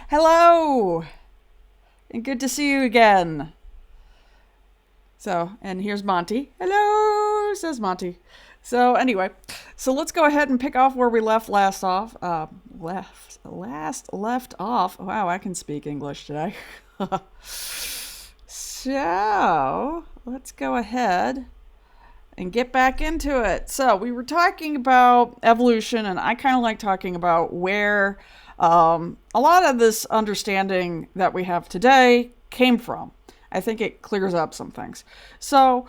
Hello! And good to see you again. So, and here's Monty. Hello, says Monty. So anyway, so let's go ahead and pick off where we left off. Left off. Wow, I can speak English today. So, let's go ahead and get back into it. So, we were talking about evolution, and I kind of like talking about where a lot of this understanding that we have today came from. I think it clears up some things. So,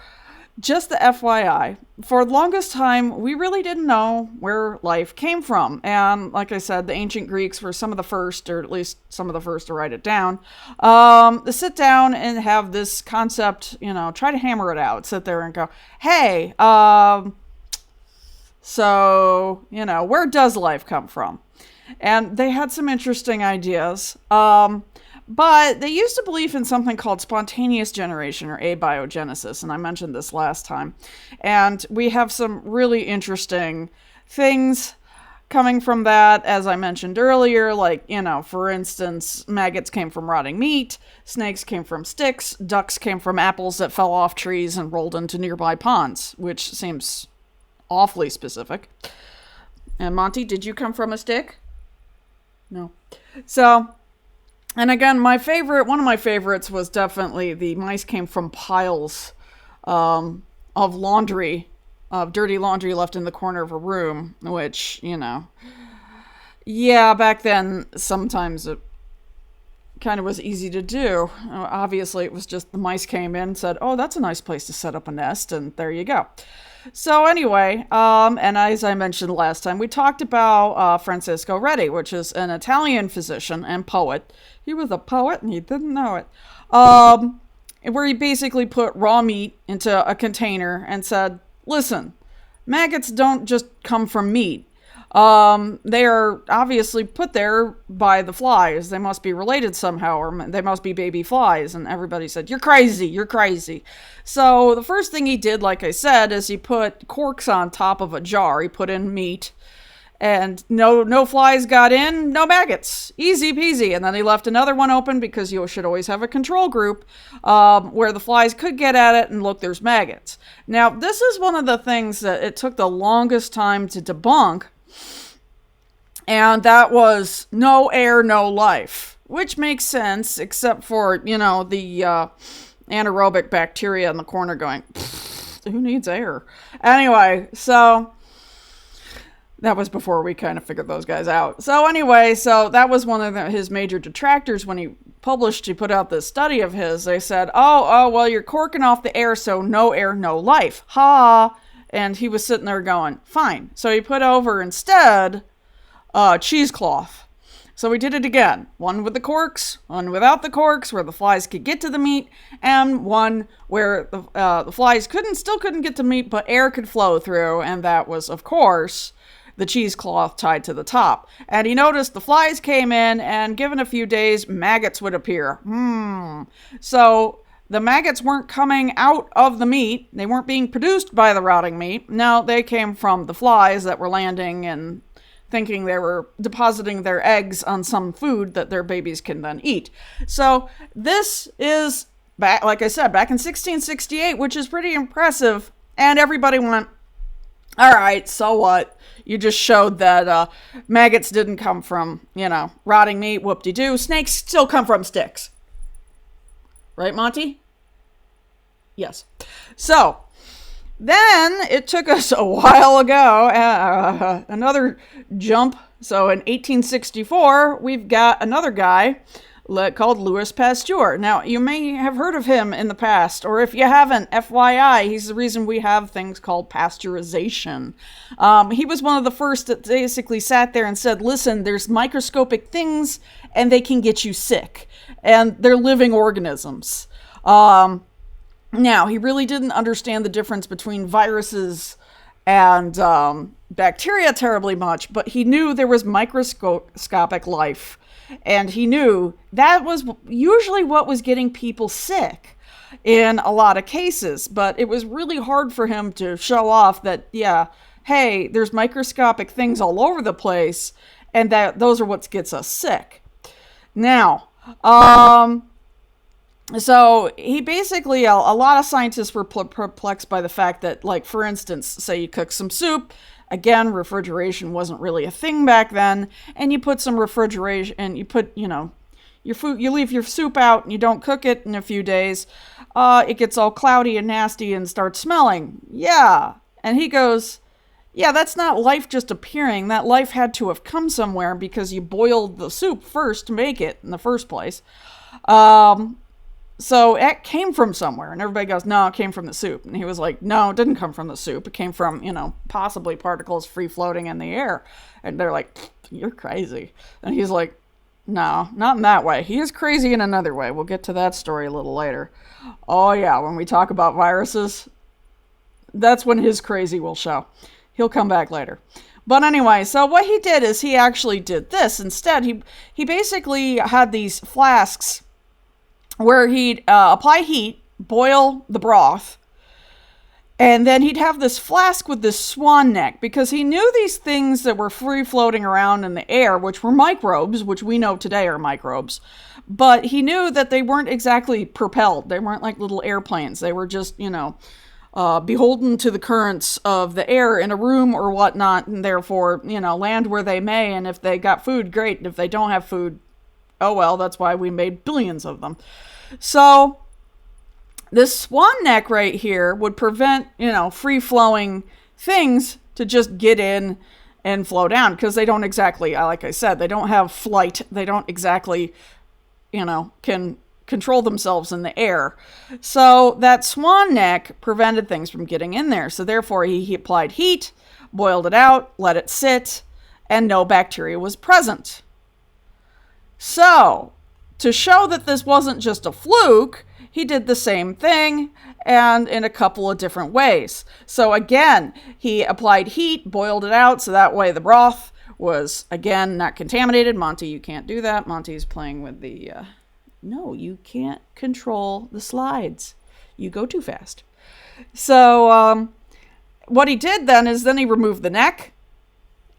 just the FYI, for the longest time, we really didn't know where life came from. And like I said, the ancient Greeks were some of the first, or at least some of the first to write it down, to sit down and have this concept, try to hammer it out, sit there and go, hey, where does life come from? And they had some interesting ideas. But they used to believe in something called spontaneous generation, or abiogenesis, and I mentioned this last time. And we have some really interesting things coming from that, as I mentioned earlier, like, for instance, maggots came from rotting meat, snakes came from sticks, ducks came from apples that fell off trees and rolled into nearby ponds, which seems awfully specific. And Monty, did you come from a stick? No. So... And again, one of my favorites was definitely the mice came from piles of laundry, of dirty laundry left in the corner of a room, which, back then, sometimes it kind of was easy to do. Obviously, it was just the mice came in and said, oh, that's a nice place to set up a nest, and there you go. So anyway, and as I mentioned last time, we talked about Francesco Redi, which is an Italian physician and poet. He was a poet and he didn't know it. Where he basically put raw meat into a container and said, listen, maggots don't just come from meat. They are obviously put there by the flies. They must be related somehow, or they must be baby flies. And everybody said, you're crazy. So the first thing he did, like I said, is he put corks on top of a jar. He put in meat, and no flies got in, no maggots. Easy peasy. And then he left another one open because you should always have a control group where the flies could get at it, and look, there's maggots. Now, this is one of the things that it took the longest time to debunk. And that was no air, no life, which makes sense, except for, the anaerobic bacteria in the corner going, who needs air? Anyway, so that was before we kind of figured those guys out. So anyway, that was one of his major detractors when he put out this study of his. They said, well, you're corking off the air, so no air, no life. Ha! And he was sitting there going, fine. So he put over instead cheesecloth. So we did it again. One with the corks, one without the corks, where the flies could get to the meat, and one where the flies still couldn't get to meat, but air could flow through, and that was, of course, the cheesecloth tied to the top. And he noticed the flies came in, and given a few days, maggots would appear. So the maggots weren't coming out of the meat. They weren't being produced by the rotting meat. No, they came from the flies that were landing and thinking they were depositing their eggs on some food that their babies can then eat. So this is, like I said, back in 1668, which is pretty impressive. And everybody went, all right, so what? You just showed that maggots didn't come from, rotting meat, whoop-de-doo. Snakes still come from sticks. Right, Monty? Yes. So then it took us a while ago, another jump. So in 1864, we've got another guy called Louis Pasteur. Now, you may have heard of him in the past, or if you haven't, FYI, he's the reason we have things called pasteurization. He was one of the first that basically sat there and said, listen, there's microscopic things, and they can get you sick, and they're living organisms. Now, he really didn't understand the difference between viruses and bacteria terribly much, but he knew there was microscopic life, and he knew that was usually what was getting people sick in a lot of cases. But it was really hard for him to show off that, hey, there's microscopic things all over the place, and that those are what gets us sick. Now, so he basically, a lot of scientists were perplexed by the fact that, like, for instance, say you cook some soup. Again, refrigeration wasn't really a thing back then, and you put some refrigeration, and you put, your food, you leave your soup out and you don't cook it in a few days, it gets all cloudy and nasty and starts smelling. Yeah. And he goes, yeah, that's not life just appearing. That life had to have come somewhere because you boiled the soup first to make it in the first place. So it came from somewhere. And everybody goes, no, it came from the soup. And he was like, no, it didn't come from the soup. It came from, possibly particles free floating in the air. And they're like, you're crazy. And he's like, no, not in that way. He is crazy in another way. We'll get to that story a little later. Oh, yeah, when we talk about viruses, that's when his crazy will show. He'll come back later. But anyway, so what he did is he actually did this. Instead, he basically had these flasks where he'd apply heat, boil the broth, and then he'd have this flask with this swan neck, because he knew these things that were free floating around in the air, which were microbes, which we know today are microbes, but he knew that they weren't exactly propelled. They weren't like little airplanes. They were just, beholden to the currents of the air in a room or whatnot, and therefore, land where they may, and if they got food, great. And if they don't have food, oh well, that's why we made billions of them. So this swan neck right here would prevent, free-flowing things to just get in and flow down, because they don't exactly, like I said, they don't have flight. They don't exactly, can control themselves in the air. So that swan neck prevented things from getting in there. So therefore, he applied heat, boiled it out, let it sit, and no bacteria was present. So, to show that this wasn't just a fluke, he did the same thing, and in a couple of different ways. So again, he applied heat, boiled it out, so that way the broth was, again, not contaminated. Monty, you can't do that. Monty's playing with the... No, you can't control the slides. You go too fast. So, what he did then is he removed the neck,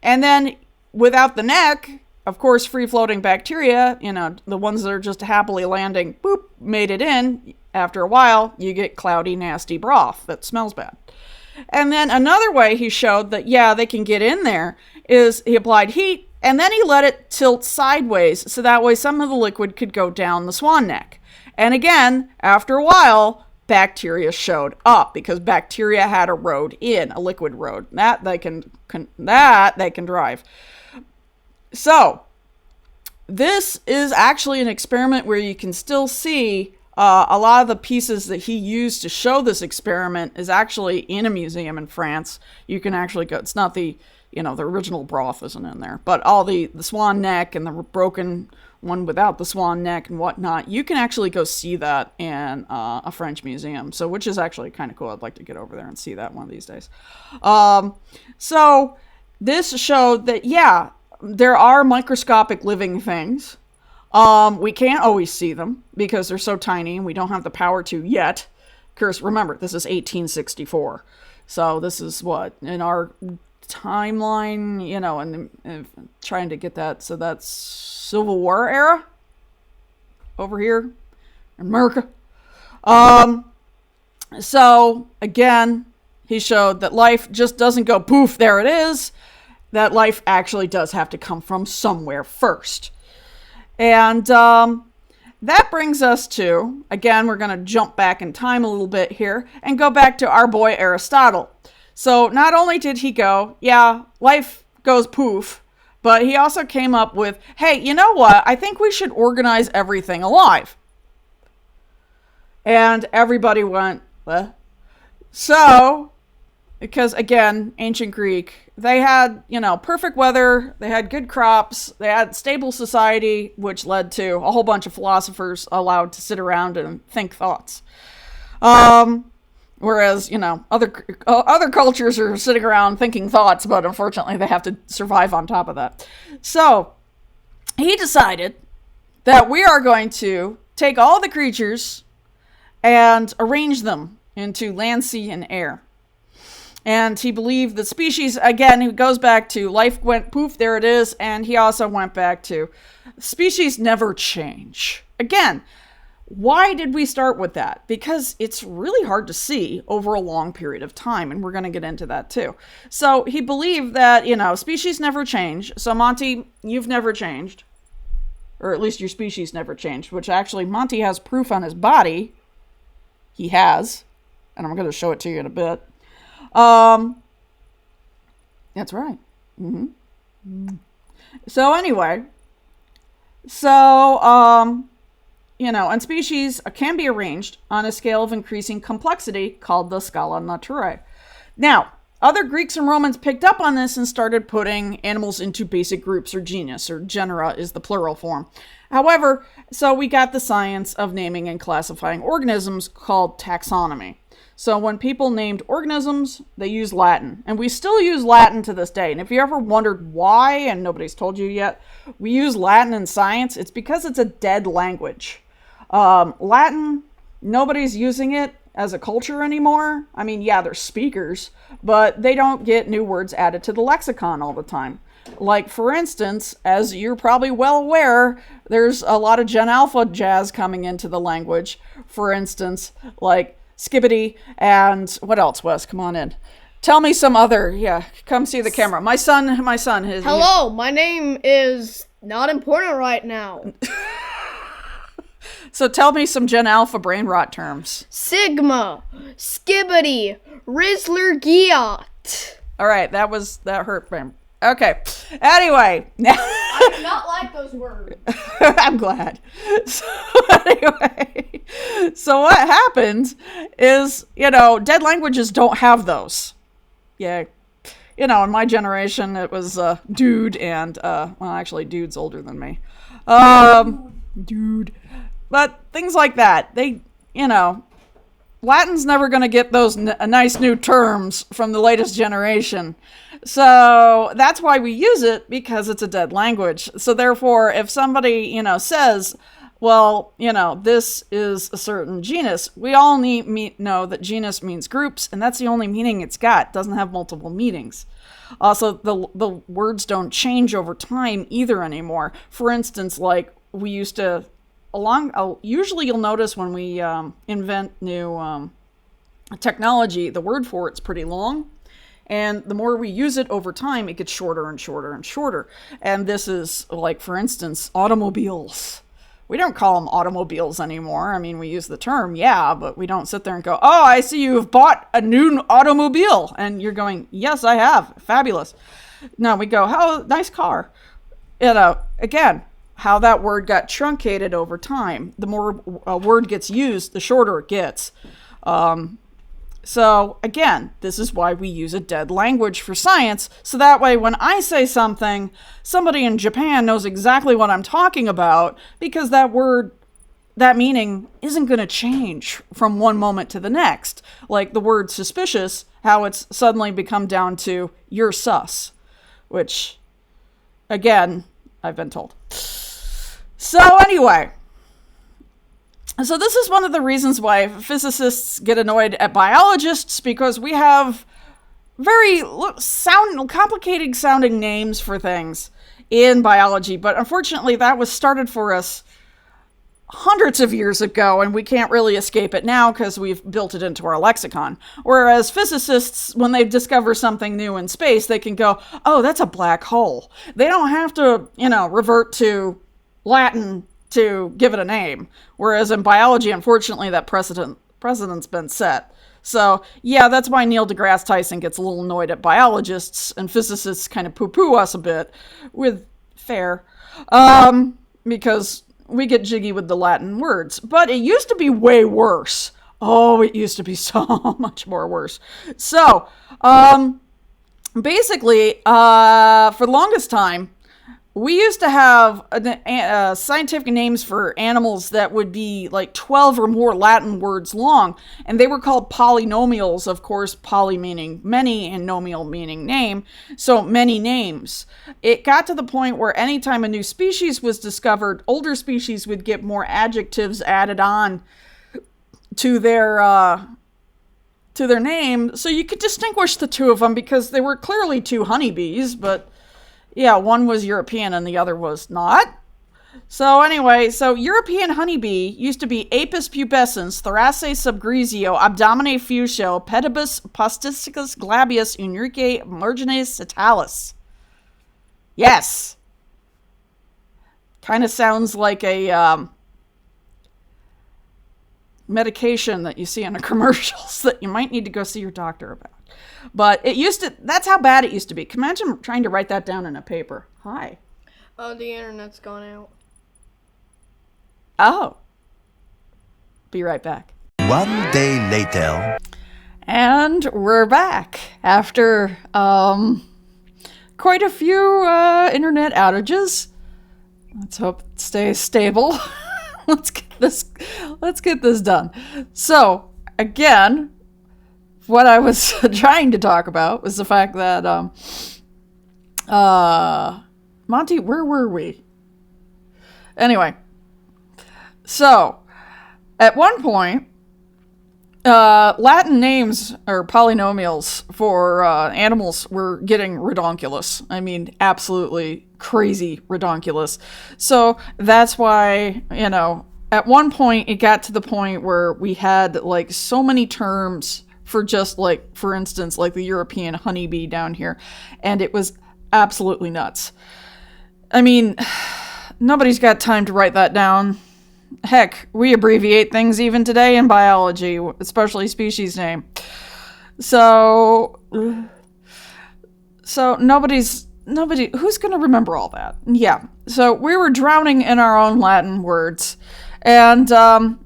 and then without the neck... Of course, free-floating bacteria, the ones that are just happily landing, boop, made it in. After a while, you get cloudy, nasty broth that smells bad. And then another way he showed that, yeah, they can get in there is he applied heat, and then he let it tilt sideways, so that way some of the liquid could go down the swan neck. And again, after a while, bacteria showed up, because bacteria had a road in, a liquid road. That they can drive. So, this is actually an experiment where you can still see a lot of the pieces that he used to show this experiment is actually in a museum in France. You can actually go, it's not the, the original broth isn't in there, but all the swan neck and the broken one without the swan neck and whatnot, you can actually go see that in a French museum. So, which is actually kind of cool. I'd like to get over there and see that one of these days. So, this showed that, yeah, there are microscopic living things. We can't always see them because they're so tiny and we don't have the power to yet. Of course, remember, this is 1864. So this is what, in our timeline, and trying to get that. So that's Civil War era over here in America. So again, he showed that life just doesn't go poof, there it is. That life actually does have to come from somewhere first. And that brings us to, again, we're going to jump back in time a little bit here and go back to our boy Aristotle. So not only did he go, yeah, life goes poof, but he also came up with, hey, you know what? I think we should organize everything alive. And everybody went, what? So... Because, again, ancient Greek, they had, perfect weather, they had good crops, they had stable society, which led to a whole bunch of philosophers allowed to sit around and think thoughts. Whereas, other cultures are sitting around thinking thoughts, but unfortunately they have to survive on top of that. So, he decided that we are going to take all the creatures and arrange them into land, sea, and air. And he believed the species, again, he goes back to life went poof, there it is. And he also went back to species never change. Again, why did we start with that? Because it's really hard to see over a long period of time, and we're going to get into that too. So he believed that, species never change. So Monty, you've never changed. Or at least your species never changed, which actually Monty has proof on his body. He has. And I'm going to show it to you in a bit. That's right. Mm-hmm. So anyway, and species can be arranged on a scale of increasing complexity called the scala naturae. Now, other Greeks and Romans picked up on this and started putting animals into basic groups or genus, or genera is the plural form. However, so we got the science of naming and classifying organisms called taxonomy. So when people named organisms, they used Latin. And we still use Latin to this day. And if you ever wondered why, and nobody's told you yet, we use Latin in science, it's because it's a dead language. Latin, nobody's using it as a culture anymore. I mean, yeah, they're speakers, but they don't get new words added to the lexicon all the time. Like, for instance, as you're probably well aware, there's a lot of Gen Alpha jazz coming into the language. For instance, like skibbity and what else, Wes? Come on in. Tell me some other, come see the camera. My son. Hello, my name is not important right now. So tell me some Gen Alpha brain rot terms. Sigma, skibbity, Rizzler Giat. All right, that hurt, man. Okay. Anyway. I do not like those words. I'm glad. So anyway. So what happened is, dead languages don't have those. Yeah. In my generation, it was dude and, actually, dude's older than me. Dude. But things like that, Latin's never going to get those nice new terms from the latest generation. So that's why we use it, because it's a dead language. So therefore, if somebody, says, well, this is a certain genus, we all know that genus means groups, and that's the only meaning it's got. It doesn't have multiple meanings. Also, the words don't change over time either anymore. For instance, like we used to... usually you'll notice when we invent new technology, the word for it's pretty long. And the more we use it over time, it gets shorter and shorter and shorter. And this is like, for instance, automobiles. We don't call them automobiles anymore. I mean, we use the term, but we don't sit there and go, oh, I see you've bought a new automobile. And you're going, yes, I have. Fabulous. No, we go, oh, nice car. Again, how that word got truncated over time. The more a word gets used, the shorter it gets. So again, this is why we use a dead language for science. So that way, when I say something, somebody in Japan knows exactly what I'm talking about, because that word, that meaning isn't going to change from one moment to the next. Like the word suspicious, how it's suddenly become down to you're sus, which again, I've been told. So anyway, so this is one of the reasons why physicists get annoyed at biologists, because we have very complicated sounding names for things in biology. But unfortunately, that was started for us hundreds of years ago, and we can't really escape it now because we've built it into our lexicon. Whereas physicists, when they discover something new in space, they can go, oh, that's a black hole. They don't have to, revert to Latin to give it a name. Whereas in biology, unfortunately, that precedent's been set. So, that's why Neil deGrasse Tyson gets a little annoyed at biologists, and physicists kind of poo-poo us a bit, with fair, because we get jiggy with the Latin words. But it used to be way worse. Oh, it used to be so much more worse. So, basically, for the longest time, we used to have scientific names for animals that would be like 12 or more Latin words long, and they were called polynomials, of course, poly meaning many and nomial meaning name, so many names. It got to the point where anytime a new species was discovered, older species would get more adjectives added on to their name, so you could distinguish the two of them because they were clearly two honeybees, but one was European and the other was not. So anyway, so European honeybee used to be Apis pubescens, Thorace subgresio, Abdomine fusio, Pedibus postisticus glabius, Enrique margines satalis. Yes. Kind of sounds like a medication that you see in the commercials that you might need to go see your doctor about. But it used to, that's how bad it used to be. Imagine trying to write that down in a paper. Hi. Oh, the internet's gone out. Oh. Be right back. 1 day later. And we're back after quite a few internet outages. Let's hope it stays stable. let's get this done. So, again, what I was trying to talk about was the fact that Monty, where were we? Anyway, so at one point, Latin names or polynomials for animals were getting redonkulous. I mean, absolutely crazy redonkulous. So that's why, at one point it got to the point where we had like so many terms for just like, for instance, like the European honeybee down here. And it was absolutely nuts. I mean, nobody's got time to write that down. Heck, we abbreviate things even today in biology, especially species name. So nobody, who's going to remember all that? Yeah. So we were drowning in our own Latin words. And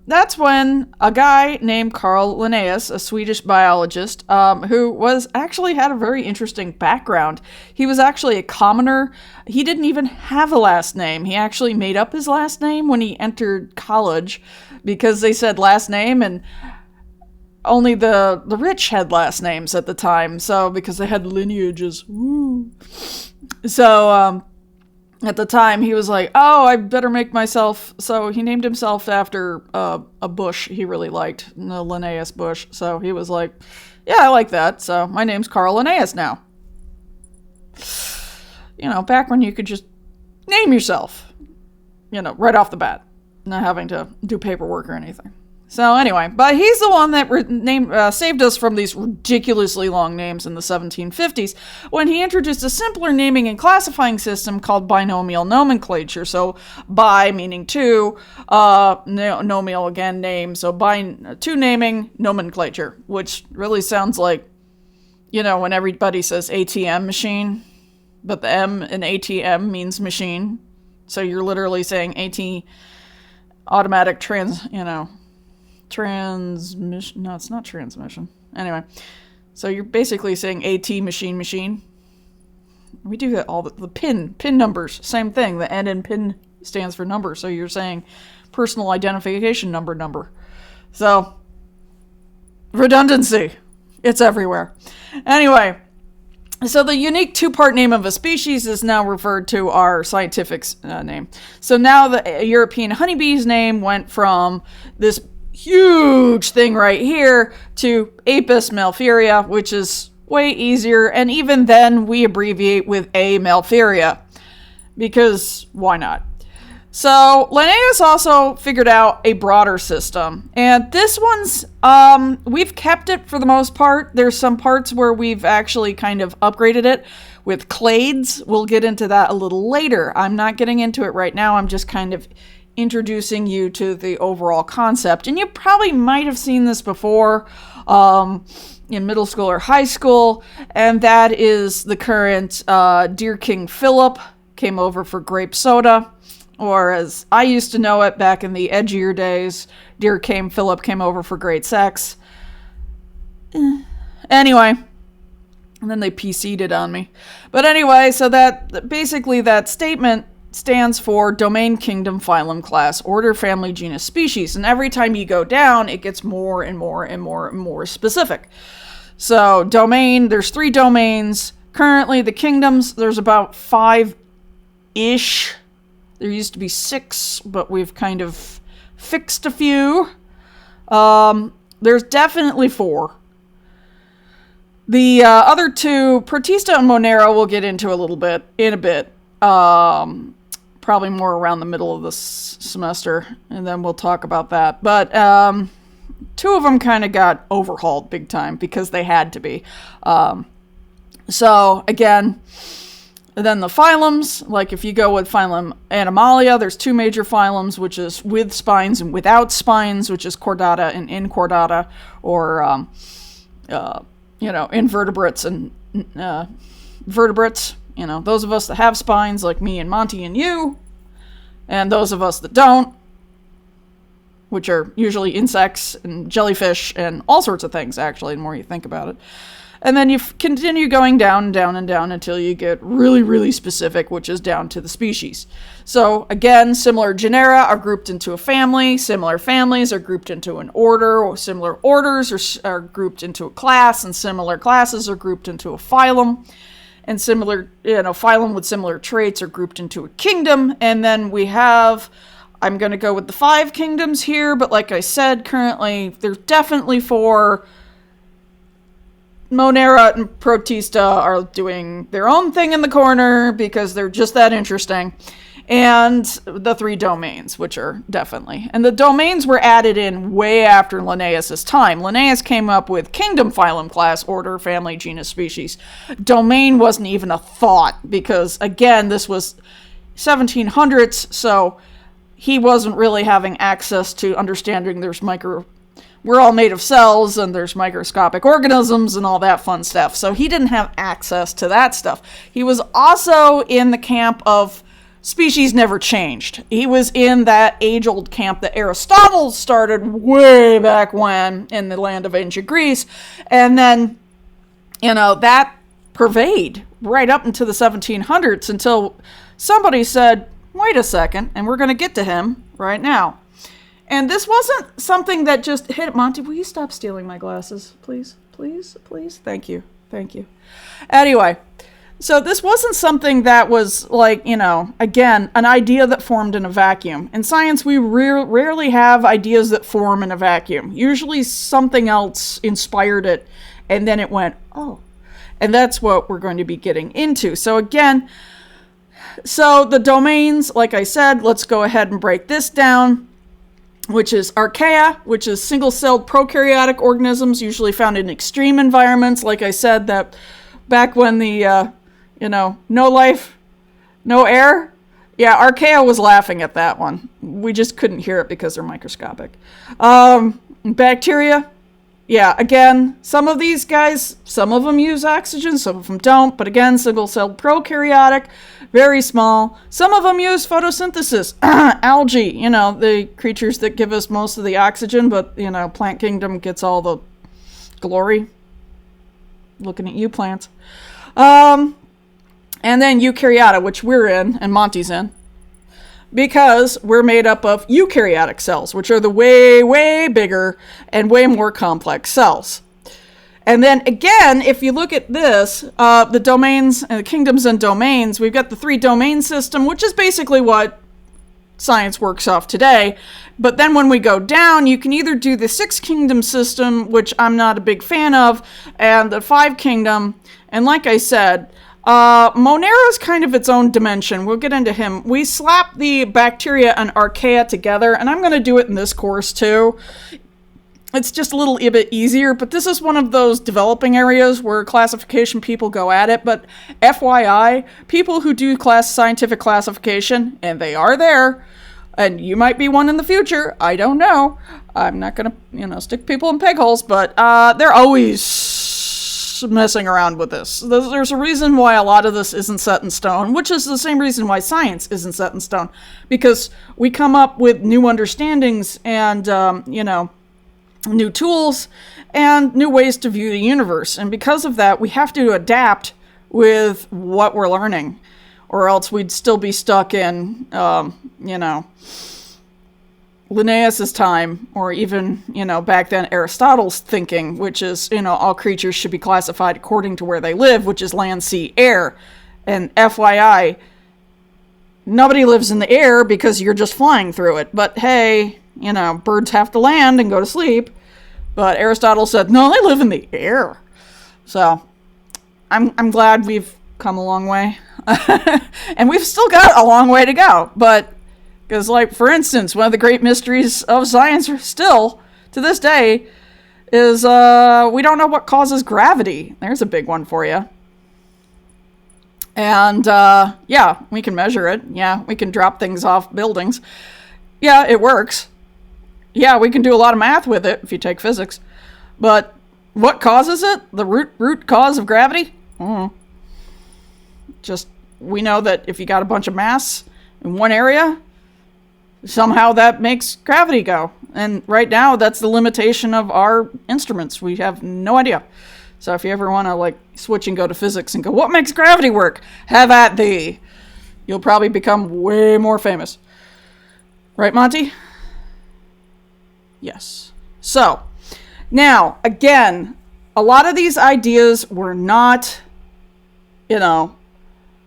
that's when a guy named Carl Linnaeus, a Swedish biologist, who was actually had a very interesting background. He was actually a commoner. He didn't even have a last name. He actually made up his last name when he entered college because they said last name, and only the rich had last names at the time. So because they had lineages. Woo. So at the time, he was like, oh, I better make myself... So he named himself after a bush he really liked, the Linnaeus bush. So he was like, yeah, I like that. So my name's Carl Linnaeus now. Back when you could just name yourself, right off the bat. Not having to do paperwork or anything. So anyway, but he's the one that saved us from these ridiculously long names in the 1750s when he introduced a simpler naming and classifying system called binomial nomenclature. So bi meaning two, nomial again name, so two naming nomenclature, which really sounds like, when everybody says ATM machine, but the M in ATM means machine. So you're literally saying AT automatic transmission. No, it's not transmission. Anyway, so you're basically saying AT machine. We do that all the pin numbers, same thing. The N in pin stands for number, so you're saying personal identification number. So redundancy, it's everywhere. Anyway, so the unique two-part name of a species is now referred to our scientific name. So now the European honeybee's name went from this huge thing right here to Apis mellifera, which is way easier, and even then we abbreviate with A. mellifera because why not? So Linnaeus also figured out a broader system, and this one's we've kept it for the most part. There's some parts where we've actually kind of upgraded it with clades. We'll get into that a little later. I'm not getting into it right now. I'm just kind of introducing you to the overall concept. And you probably might have seen this before in middle school or high school, and that is the current Dear King Philip came over for grape soda, or as I used to know it back in the edgier days, Dear King Philip came over for great sex. Anyway, and then they PC'd it on me. But anyway, so that basically that statement stands for domain, kingdom, phylum, class, order, family, genus, species. And every time you go down, it gets more and more and more and more specific. So domain, there's 3 domains. Currently, the kingdoms, there's about 5-ish. There used to be 6, but we've kind of fixed a few. There's definitely 4. The other 2, Protista and Monero, we'll get into in a bit. probably more around the middle of this semester, and then we'll talk about that. But two of them kind of got overhauled big time because they had to be. So again, then the phylums, like if you go with phylum Animalia, there's two major phylums, which is with spines and without spines, which is Chordata and Inchordata, or invertebrates and vertebrates. Those of us that have spines, like me and Monty and you, and those of us that don't, which are usually insects and jellyfish and all sorts of things, actually, the more you think about it. And then you continue going down and down and down until you get really, really specific, which is down to the species. So again, similar genera are grouped into a family, similar families are grouped into an order, or similar orders are grouped into a class, and similar classes are grouped into a phylum. And similar, phylum with similar traits are grouped into a kingdom. And then we have, I'm going to go with the 5 kingdoms here, but like I said, currently there's definitely 4. Monera and Protista are doing their own thing in the corner because they're just that interesting. And the 3 domains, which are definitely. And the domains were added in way after Linnaeus' time. Linnaeus came up with kingdom, phylum, class, order, family, genus, species. Domain wasn't even a thought because, again, this was 1700s, so he wasn't really having access to understanding we're all made of cells and there's microscopic organisms and all that fun stuff. So he didn't have access to that stuff. He was also in the camp of species never changed. He was in that age-old camp that Aristotle started way back when in the land of ancient Greece. And then, that pervaded right up into the 1700s until somebody said, wait a second, and we're going to get to him right now. And this wasn't something that just hit. Monty, will you stop stealing my glasses? Please, please, please. Thank you. Thank you. Anyway, so this wasn't something that was like, again, an idea that formed in a vacuum. In science, we rarely have ideas that form in a vacuum. Usually something else inspired it, and then it went, oh. And that's what we're going to be getting into. So again, the domains, like I said, let's go ahead and break this down. Which is archaea, which is single-celled prokaryotic organisms usually found in extreme environments. Like I said, that back when the, no life, no air. Yeah, archaea was laughing at that one. We just couldn't hear it because they're microscopic. Bacteria. Yeah, again, some of these guys, some of them use oxygen, some of them don't. But again, single-celled prokaryotic, very small. Some of them use photosynthesis. Algae, the creatures that give us most of the oxygen, but, plant kingdom gets all the glory. Looking at you, plants. And then eukaryota, which we're in, and Monty's in. Because we're made up of eukaryotic cells, which are the way, way bigger and way more complex cells. And then again, if you look at this, the domains and the kingdoms and domains, we've got the 3 domain system, which is basically what science works off today. But then when we go down, you can either do the 6 kingdom system, which I'm not a big fan of, and the 5 kingdom. And like I said, Monera is kind of its own dimension. We'll get into him. We slap the bacteria and archaea together, and I'm going to do it in this course too. It's just a little bit easier, but this is one of those developing areas where classification people go at it. But FYI, people who do scientific classification, and they are there, and you might be one in the future, I don't know. I'm not going to, stick people in peg holes, but they're always messing around with this. There's a reason why a lot of this isn't set in stone, which is the same reason why science isn't set in stone, because we come up with new understandings and, new tools and new ways to view the universe. And because of that, we have to adapt with what we're learning, or else we'd still be stuck in, Linnaeus' time, or even, back then Aristotle's thinking, which is, all creatures should be classified according to where they live, which is land, sea, air. And FYI, nobody lives in the air because you're just flying through it. But hey, birds have to land and go to sleep. But Aristotle said, no, they live in the air. So I'm glad we've come a long way. And we've still got a long way to go. But, because, like, for instance, one of the great mysteries of science still, to this day, is we don't know what causes gravity. There's a big one for you. And, yeah, we can measure it. Yeah, we can drop things off buildings. Yeah, it works. Yeah, we can do a lot of math with it if you take physics. But what causes it? The root cause of gravity? Just, we know that if you got a bunch of mass in one area, somehow that makes gravity go. And right now, that's the limitation of our instruments. We have no idea. So if you ever want to, like, switch and go to physics and go, what makes gravity work? Have at thee. You'll probably become way more famous. Right, Monty? Yes. So, now, again, a lot of these ideas were not,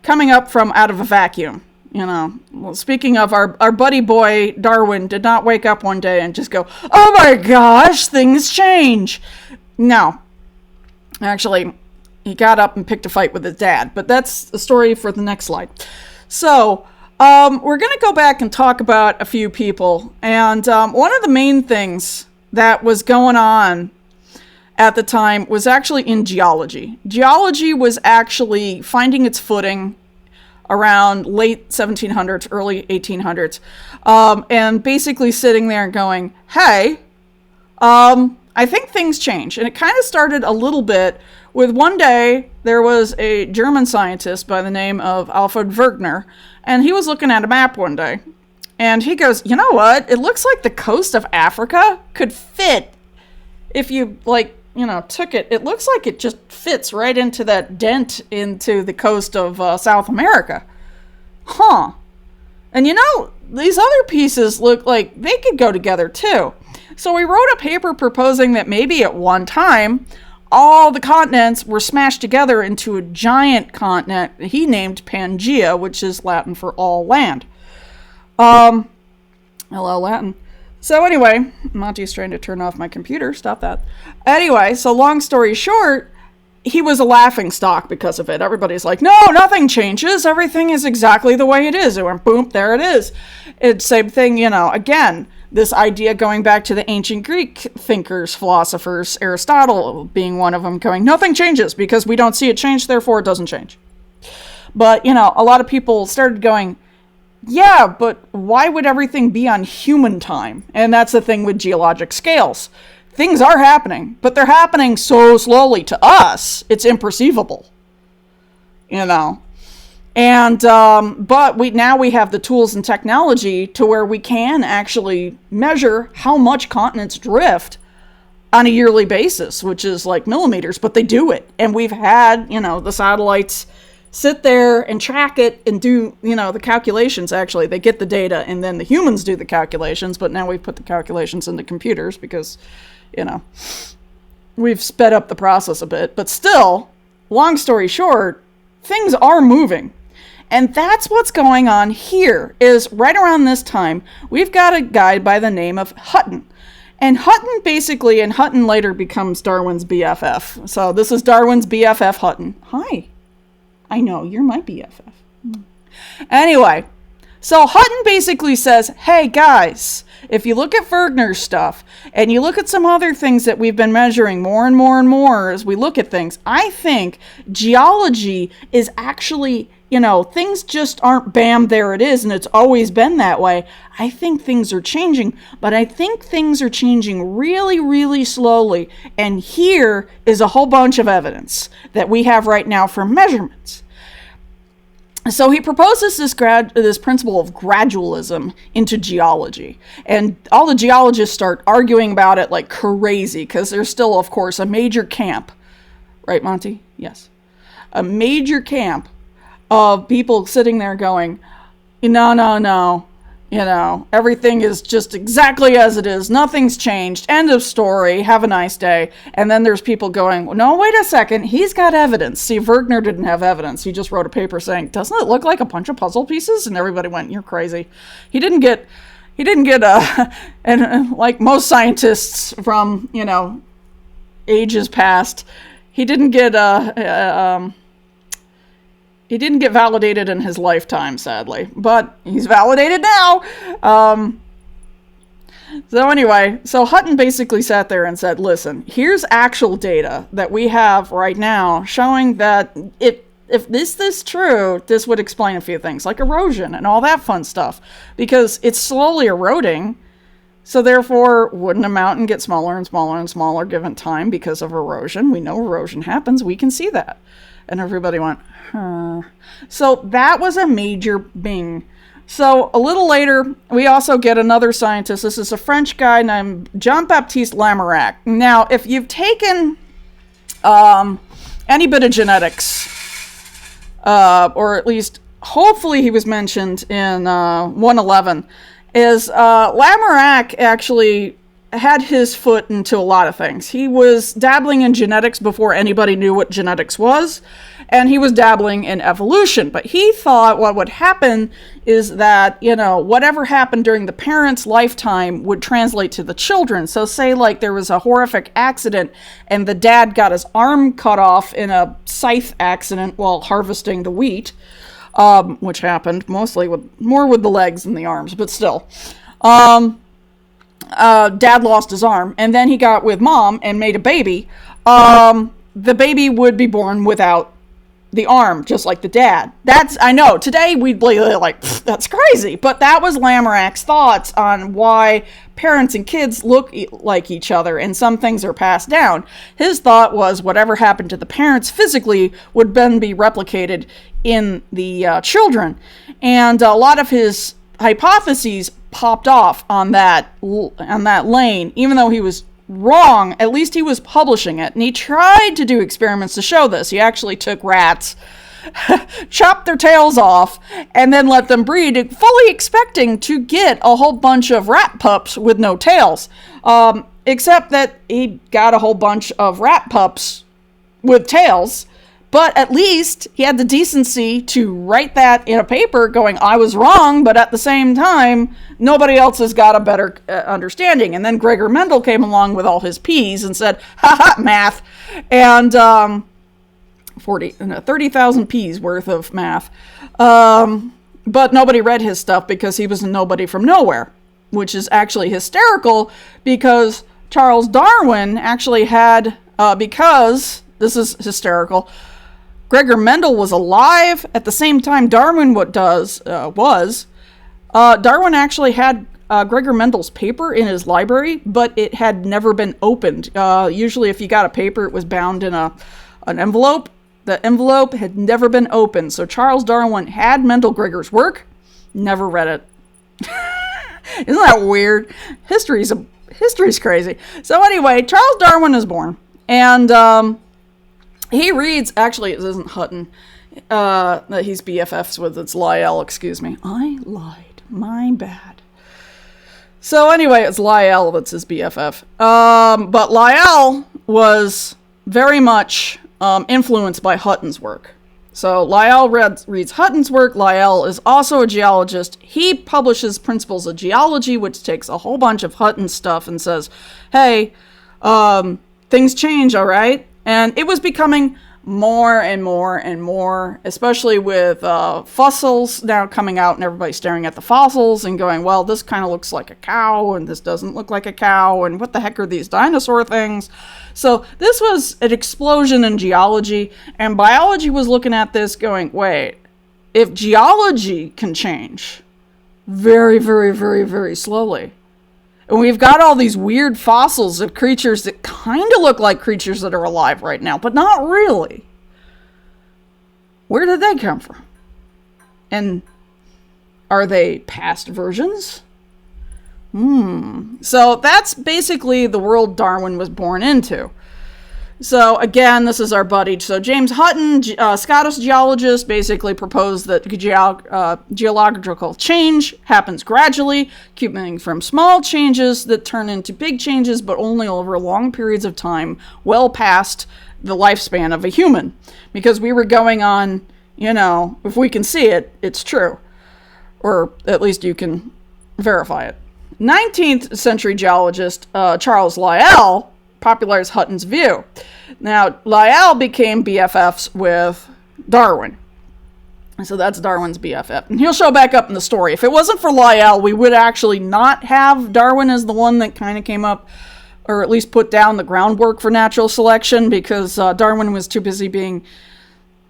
coming up from out of a vacuum. Well, speaking of our buddy boy, Darwin, did not wake up one day and just go, oh my gosh, things change. No. Actually, he got up and picked a fight with his dad, but that's a story for the next slide. So, we're going to go back and talk about a few people, and one of the main things that was going on at the time was actually in geology. Geology was actually finding its footing around late 1700s, early 1800s, and basically sitting there and going, hey, I think things change. And it kind of started a little bit with one day there was a German scientist by the name of Alfred Wegener, and he was looking at a map one day, and he goes, you know what? It looks like the coast of Africa could fit if you, took it. It looks like it just fits right into that dent into the coast of South America. Huh. And these other pieces look like they could go together too. So he wrote a paper proposing that maybe at one time, all the continents were smashed together into a giant continent he named Pangaea, which is Latin for all land. Hello, Latin. So anyway, Monty's trying to turn off my computer. Stop that. Anyway, so long story short, he was a laughingstock because of it. Everybody's like, no, nothing changes. Everything is exactly the way it is. It went boom, there it is. It's same thing, again, this idea going back to the ancient Greek thinkers, philosophers, Aristotle being one of them, going, nothing changes because we don't see it change, therefore it doesn't change. But, a lot of people started going, yeah, but why would everything be on human time? And that's the thing with geologic scales. Things are happening, but they're happening so slowly to us, it's imperceivable. And, but now we have the tools and technology to where we can actually measure how much continents drift on a yearly basis, which is like millimeters, but they do it. And we've had, the satellites sit there and track it and do, the calculations. Actually, they get the data and then the humans do the calculations, but now we've put the calculations into computers because, we've sped up the process a bit. But still, long story short, things are moving. And that's what's going on here, is right around this time, we've got a guy by the name of Hutton. And Hutton later becomes Darwin's BFF. So this is Darwin's BFF, Hutton. Hi. I know, you're my BFF. Anyway, so Hutton basically says, hey guys, if you look at Wegener's stuff, and you look at some other things that we've been measuring more and more and more as we look at things, I think geology is actually, things just aren't bam, there it is, and it's always been that way. I think things are changing, but I think things are changing really, really slowly. And here is a whole bunch of evidence that we have right now for measurements. So he proposes this principle of gradualism into geology. And all the geologists start arguing about it like crazy, because there's still, of course, a major camp. Right, Monty? Yes. A major camp of people sitting there going, no, everything is just exactly as it is. Nothing's changed. End of story. Have a nice day. And then there's people going, no, wait a second. He's got evidence. See, Wegener didn't have evidence. He just wrote a paper saying, doesn't it look like a bunch of puzzle pieces? And everybody went, you're crazy. He didn't get, and like most scientists from, ages past, he didn't get, He didn't get validated in his lifetime, sadly, but he's validated now. So anyway, so Hutton basically sat there and said, listen, here's actual data that we have right now showing that if this is true, this would explain a few things, like erosion and all that fun stuff, because it's slowly eroding. So therefore, wouldn't a mountain get smaller and smaller and smaller given time because of erosion? We know erosion happens. We can see that. And everybody went, huh. So that was a major bing. So a little later, we also get another scientist. This is a French guy named Jean-Baptiste Lamoureux. Now, if you've taken any bit of genetics, or at least hopefully he was mentioned in 111, is Lamoureux actually had his foot into a lot of things. He was dabbling in genetics before anybody knew what genetics was, and he was dabbling in evolution. But he thought what would happen is that, whatever happened during the parents' lifetime would translate to the children. So say like there was a horrific accident and the dad got his arm cut off in a scythe accident while harvesting the wheat, which happened mostly more with the legs than the arms, but still. Dad lost his arm, and then he got with mom and made a baby. The baby would be born without the arm, just like the dad. I know, today we'd be like, that's crazy. But that was Lamoureux's thoughts on why parents and kids look like each other, and some things are passed down. His thought was whatever happened to the parents physically would then be replicated in the children. And a lot of his hypotheses popped off on that lane, even though he was wrong. At least he was publishing it, and he tried to do experiments to show this. He actually took rats, chopped their tails off, and then let them breed, fully expecting to get a whole bunch of rat pups with no tails, except that he got a whole bunch of rat pups with tails. But at least he had the decency to write that in a paper going, I was wrong, but at the same time, nobody else has got a better understanding. And then Gregor Mendel came along with all his P's and said, haha, math. And 30,000 P's worth of math. But nobody read his stuff because he was a nobody from nowhere, which is actually hysterical because Charles Darwin actually had, because, this is hysterical, Gregor Mendel was alive at the same time Darwin was. Darwin actually had Gregor Mendel's paper in his library, but it had never been opened. Usually if you got a paper, it was bound in an envelope. The envelope had never been opened. So Charles Darwin had Mendel Gregor's work, never read it. Isn't that weird? History's crazy. So anyway, Charles Darwin is born, and he reads, actually, it isn't Hutton, that he's BFFs with, it's Lyell, excuse me. I lied. My bad. So anyway, it's Lyell that's his BFF. But Lyell was very much influenced by Hutton's work. So Lyell reads Hutton's work. Lyell is also a geologist. He publishes Principles of Geology, which takes a whole bunch of Hutton's stuff and says, hey, things change, all right? And it was becoming more and more and more, especially with fossils now coming out and everybody staring at the fossils and going, well, this kind of looks like a cow and this doesn't look like a cow and what the heck are these dinosaur things? So this was an explosion in geology, and biology was looking at this going, wait, if geology can change very, very, very, very slowly, and we've got all these weird fossils of creatures that kind of look like creatures that are alive right now, but not really. Where did they come from? And are they past versions? So that's basically the world Darwin was born into. So again, this is our buddy. So James Hutton, Scottish geologist, basically proposed that geological change happens gradually, keeping from small changes that turn into big changes, but only over long periods of time, well past the lifespan of a human. Because we were going on, if we can see it, it's true. Or at least you can verify it. 19th century geologist Charles Lyell popularized Hutton's view. Now, Lyell became BFFs with Darwin. So that's Darwin's BFF. And he'll show back up in the story. If it wasn't for Lyell, we would actually not have Darwin as the one that kind of came up, or at least put down the groundwork for natural selection, because Darwin was too busy being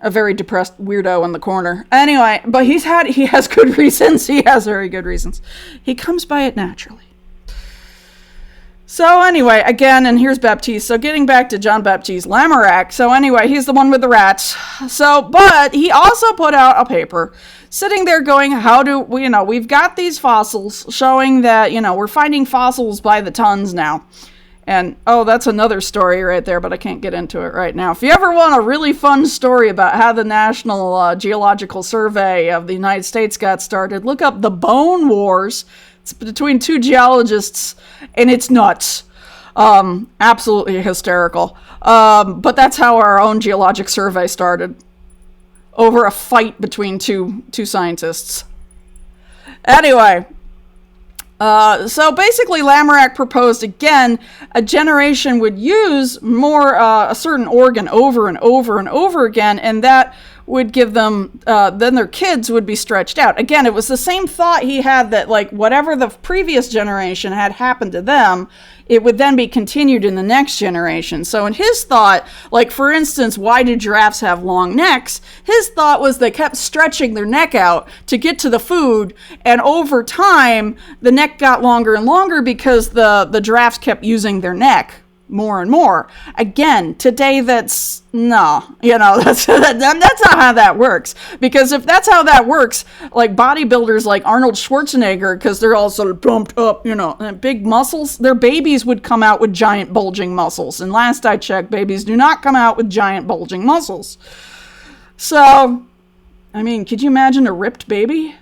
a very depressed weirdo in the corner. Anyway, but he has good reasons. He has very good reasons. He comes by it naturally. So anyway, again, and here's Baptiste. So getting back to John Baptiste Lamoureux. So anyway, he's the one with the rats. So, but he also put out a paper sitting there going, how do we, we've got these fossils showing that, we're finding fossils by the tons now. And, oh, that's another story right there, but I can't get into it right now. If you ever want a really fun story about how the National Geological Survey of the United States got started, look up the Bone Wars. It's between two geologists, and it's nuts. Absolutely hysterical. But that's how our own geologic survey started. Over a fight between two scientists. Anyway, so basically Lamoureux proposed again, a generation would use more a certain organ over and over and over again, and that would give them, then their kids would be stretched out. Again, it was the same thought he had that, like, whatever the previous generation had happened to them, it would then be continued in the next generation. So in his thought, like, for instance, why do giraffes have long necks? His thought was they kept stretching their neck out to get to the food, and over time, the neck got longer and longer because the giraffes kept using their neck more and more. Again, today that's that's not how that works. Because if that's how that works, like bodybuilders like Arnold Schwarzenegger, because they're all sort of pumped up, and big muscles, their babies would come out with giant bulging muscles. And last I checked, babies do not come out with giant bulging muscles. So, I mean, could you imagine a ripped baby?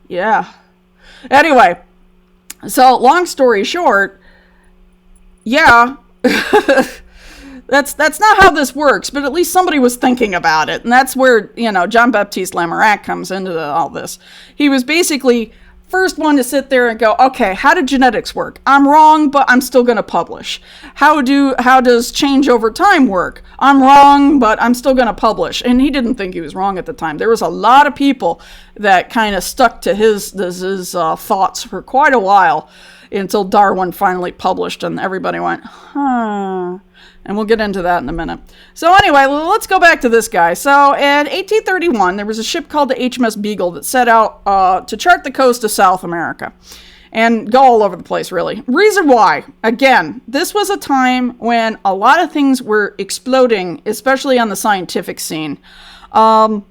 Yeah. Anyway, so long story short, yeah, that's not how this works, but at least somebody was thinking about it. And that's where, John Baptiste Lamoureux comes into all this. He was basically first one to sit there and go, okay, how do genetics work? I'm wrong, but I'm still going to publish. How does change over time work? I'm wrong, but I'm still going to publish. And he didn't think he was wrong at the time. There was a lot of people that kind of stuck to his thoughts for quite a while, until Darwin finally published and everybody went, huh. And we'll get into that in a minute. So anyway, let's go back to this guy. So in 1831, there was a ship called the HMS Beagle that set out to chart the coast of South America and go all over the place, really. Reason why, again, this was a time when a lot of things were exploding, especially on the scientific scene. And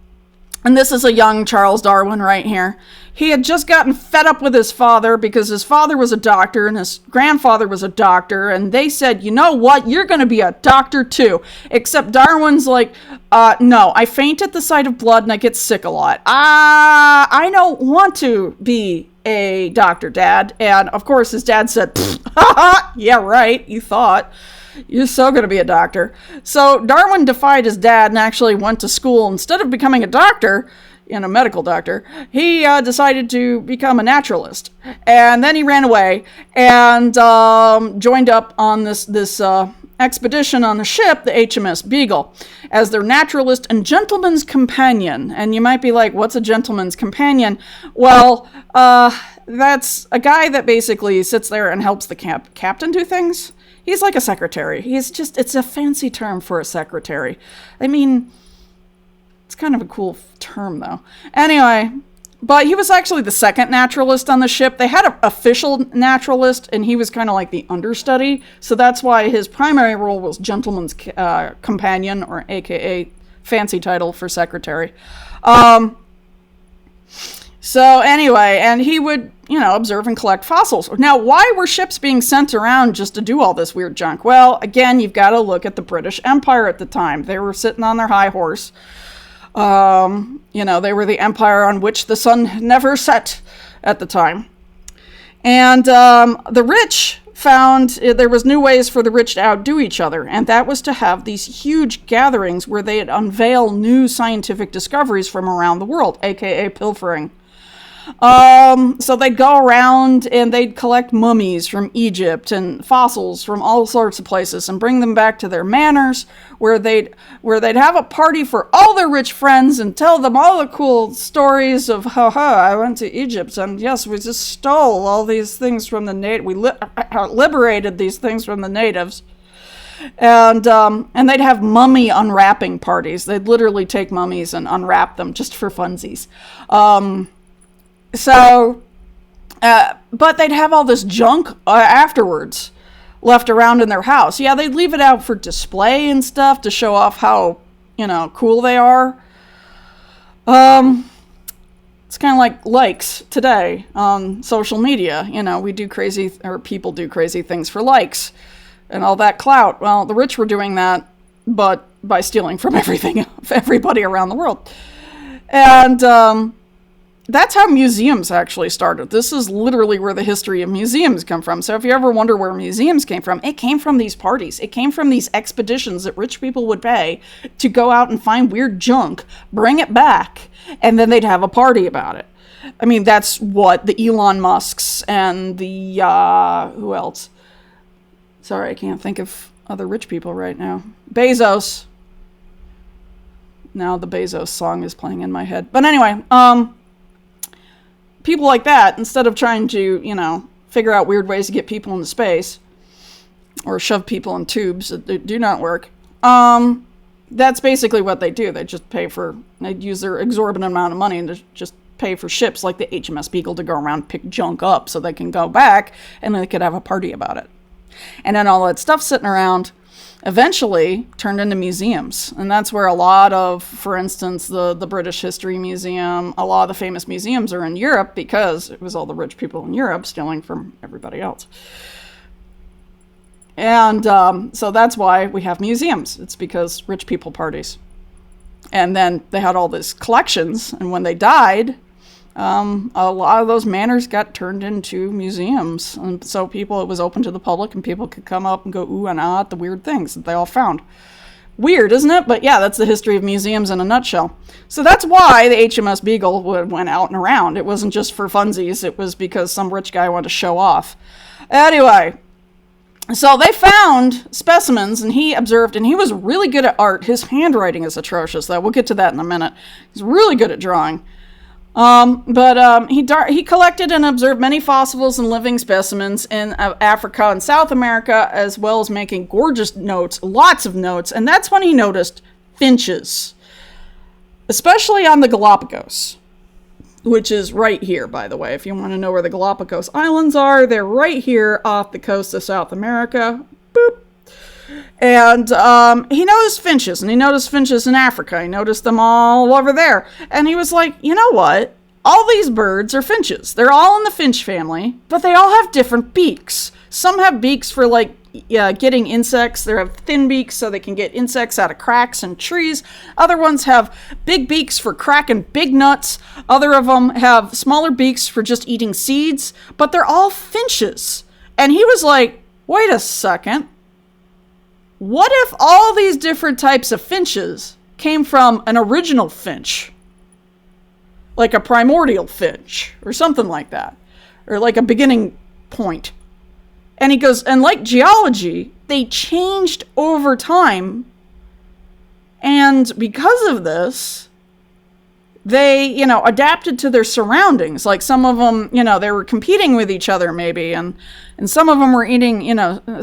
this is a young Charles Darwin right here. He had just gotten fed up with his father because his father was a doctor and his grandfather was a doctor. And they said, you know what? You're going to be a doctor too. Except Darwin's like, no, I faint at the sight of blood and I get sick a lot. I don't want to be a doctor, Dad. And of course his dad said, yeah, right. You thought. You're so going to be a doctor. So Darwin defied his dad and actually went to school. Instead of becoming a doctor, a medical doctor, he decided to become a naturalist. And then he ran away and joined up on this expedition on the ship, the HMS Beagle, as their naturalist and gentleman's companion. And you might be like, what's a gentleman's companion? Well, that's a guy that basically sits there and helps the captain do things. He's like a secretary. It's a fancy term for a secretary. I mean, it's kind of a cool term, though. Anyway, but he was actually the second naturalist on the ship. They had an official naturalist, and he was kind of like the understudy. So that's why his primary role was gentleman's companion, or AKA fancy title for secretary. So anyway, and he would, observe and collect fossils. Now, why were ships being sent around just to do all this weird junk? Well, again, you've got to look at the British Empire at the time. They were sitting on their high horse. They were the empire on which the sun never set at the time. And the rich found there was new ways for the rich to outdo each other, and that was to have these huge gatherings where they'd unveil new scientific discoveries from around the world, aka pilfering. So they'd go around and they'd collect mummies from Egypt and fossils from all sorts of places and bring them back to their manors, where they'd have a party for all their rich friends and tell them all the cool stories of, I went to Egypt and yes, we just stole all these things from the we liberated these things from the natives. And they'd have mummy unwrapping parties. They'd literally take mummies and unwrap them just for funsies. But they'd have all this junk afterwards left around in their house. Yeah, they'd leave it out for display and stuff to show off how, cool they are. It's kind of like likes today on social media. We do crazy, or people do crazy things for likes and all that clout. Well, the rich were doing that, but by stealing from everybody around the world. And that's how museums actually started. This is literally where the history of museums come from. So if you ever wonder where museums came from, it came from these parties. It came from these expeditions that rich people would pay to go out and find weird junk, bring it back, and then they'd have a party about it. I mean, that's what the Elon Musks and the, who else? Sorry, I can't think of other rich people right now. Bezos. Now the Bezos song is playing in my head. But anyway, people like that, instead of trying to, figure out weird ways to get people into space or shove people in tubes that do not work, that's basically what they do. They just they'd use their exorbitant amount of money to just pay for ships like the HMS Beagle to go around and pick junk up so they can go back and they could have a party about it. And then all that stuff sitting around eventually turned into museums. And that's where a lot of, for instance, the British History Museum, a lot of the famous museums are in Europe because it was all the rich people in Europe stealing from everybody else. And so that's why we have museums. It's because rich people parties. And then they had all these collections, and when they died, a lot of those manors got turned into museums. And so it was open to the public, and people could come up and go ooh and ah at the weird things that they all found. Weird, isn't it? But yeah, that's the history of museums in a nutshell. So that's why the HMS Beagle went out and around. It wasn't just for funsies. It was because some rich guy wanted to show off. Anyway, so they found specimens, and he observed, and he was really good at art. His handwriting is atrocious, though. We'll get to that in a minute. He's really good at drawing. He collected and observed many fossils and living specimens in Africa and South America, as well as making gorgeous notes, lots of notes, and that's when he noticed finches, especially on the Galapagos, which is right here, by the way. If you want to know where the Galapagos Islands are, they're right here off the coast of South America. Boop. And he noticed finches, and he noticed finches in Africa. He noticed them all over there. And he was like, you know what? All these birds are finches. They're all in the finch family, but they all have different beaks. Some have beaks for, getting insects. They have thin beaks so they can get insects out of cracks and trees. Other ones have big beaks for cracking big nuts. Other of them have smaller beaks for just eating seeds. But they're all finches. And he was like, wait a second. What if all these different types of finches came from an original finch? Like a primordial finch, or something like that. Or like a beginning point. And he goes, and like geology, they changed over time. And because of this, they, adapted to their surroundings. Like some of them, they were competing with each other maybe. And some of them were eating,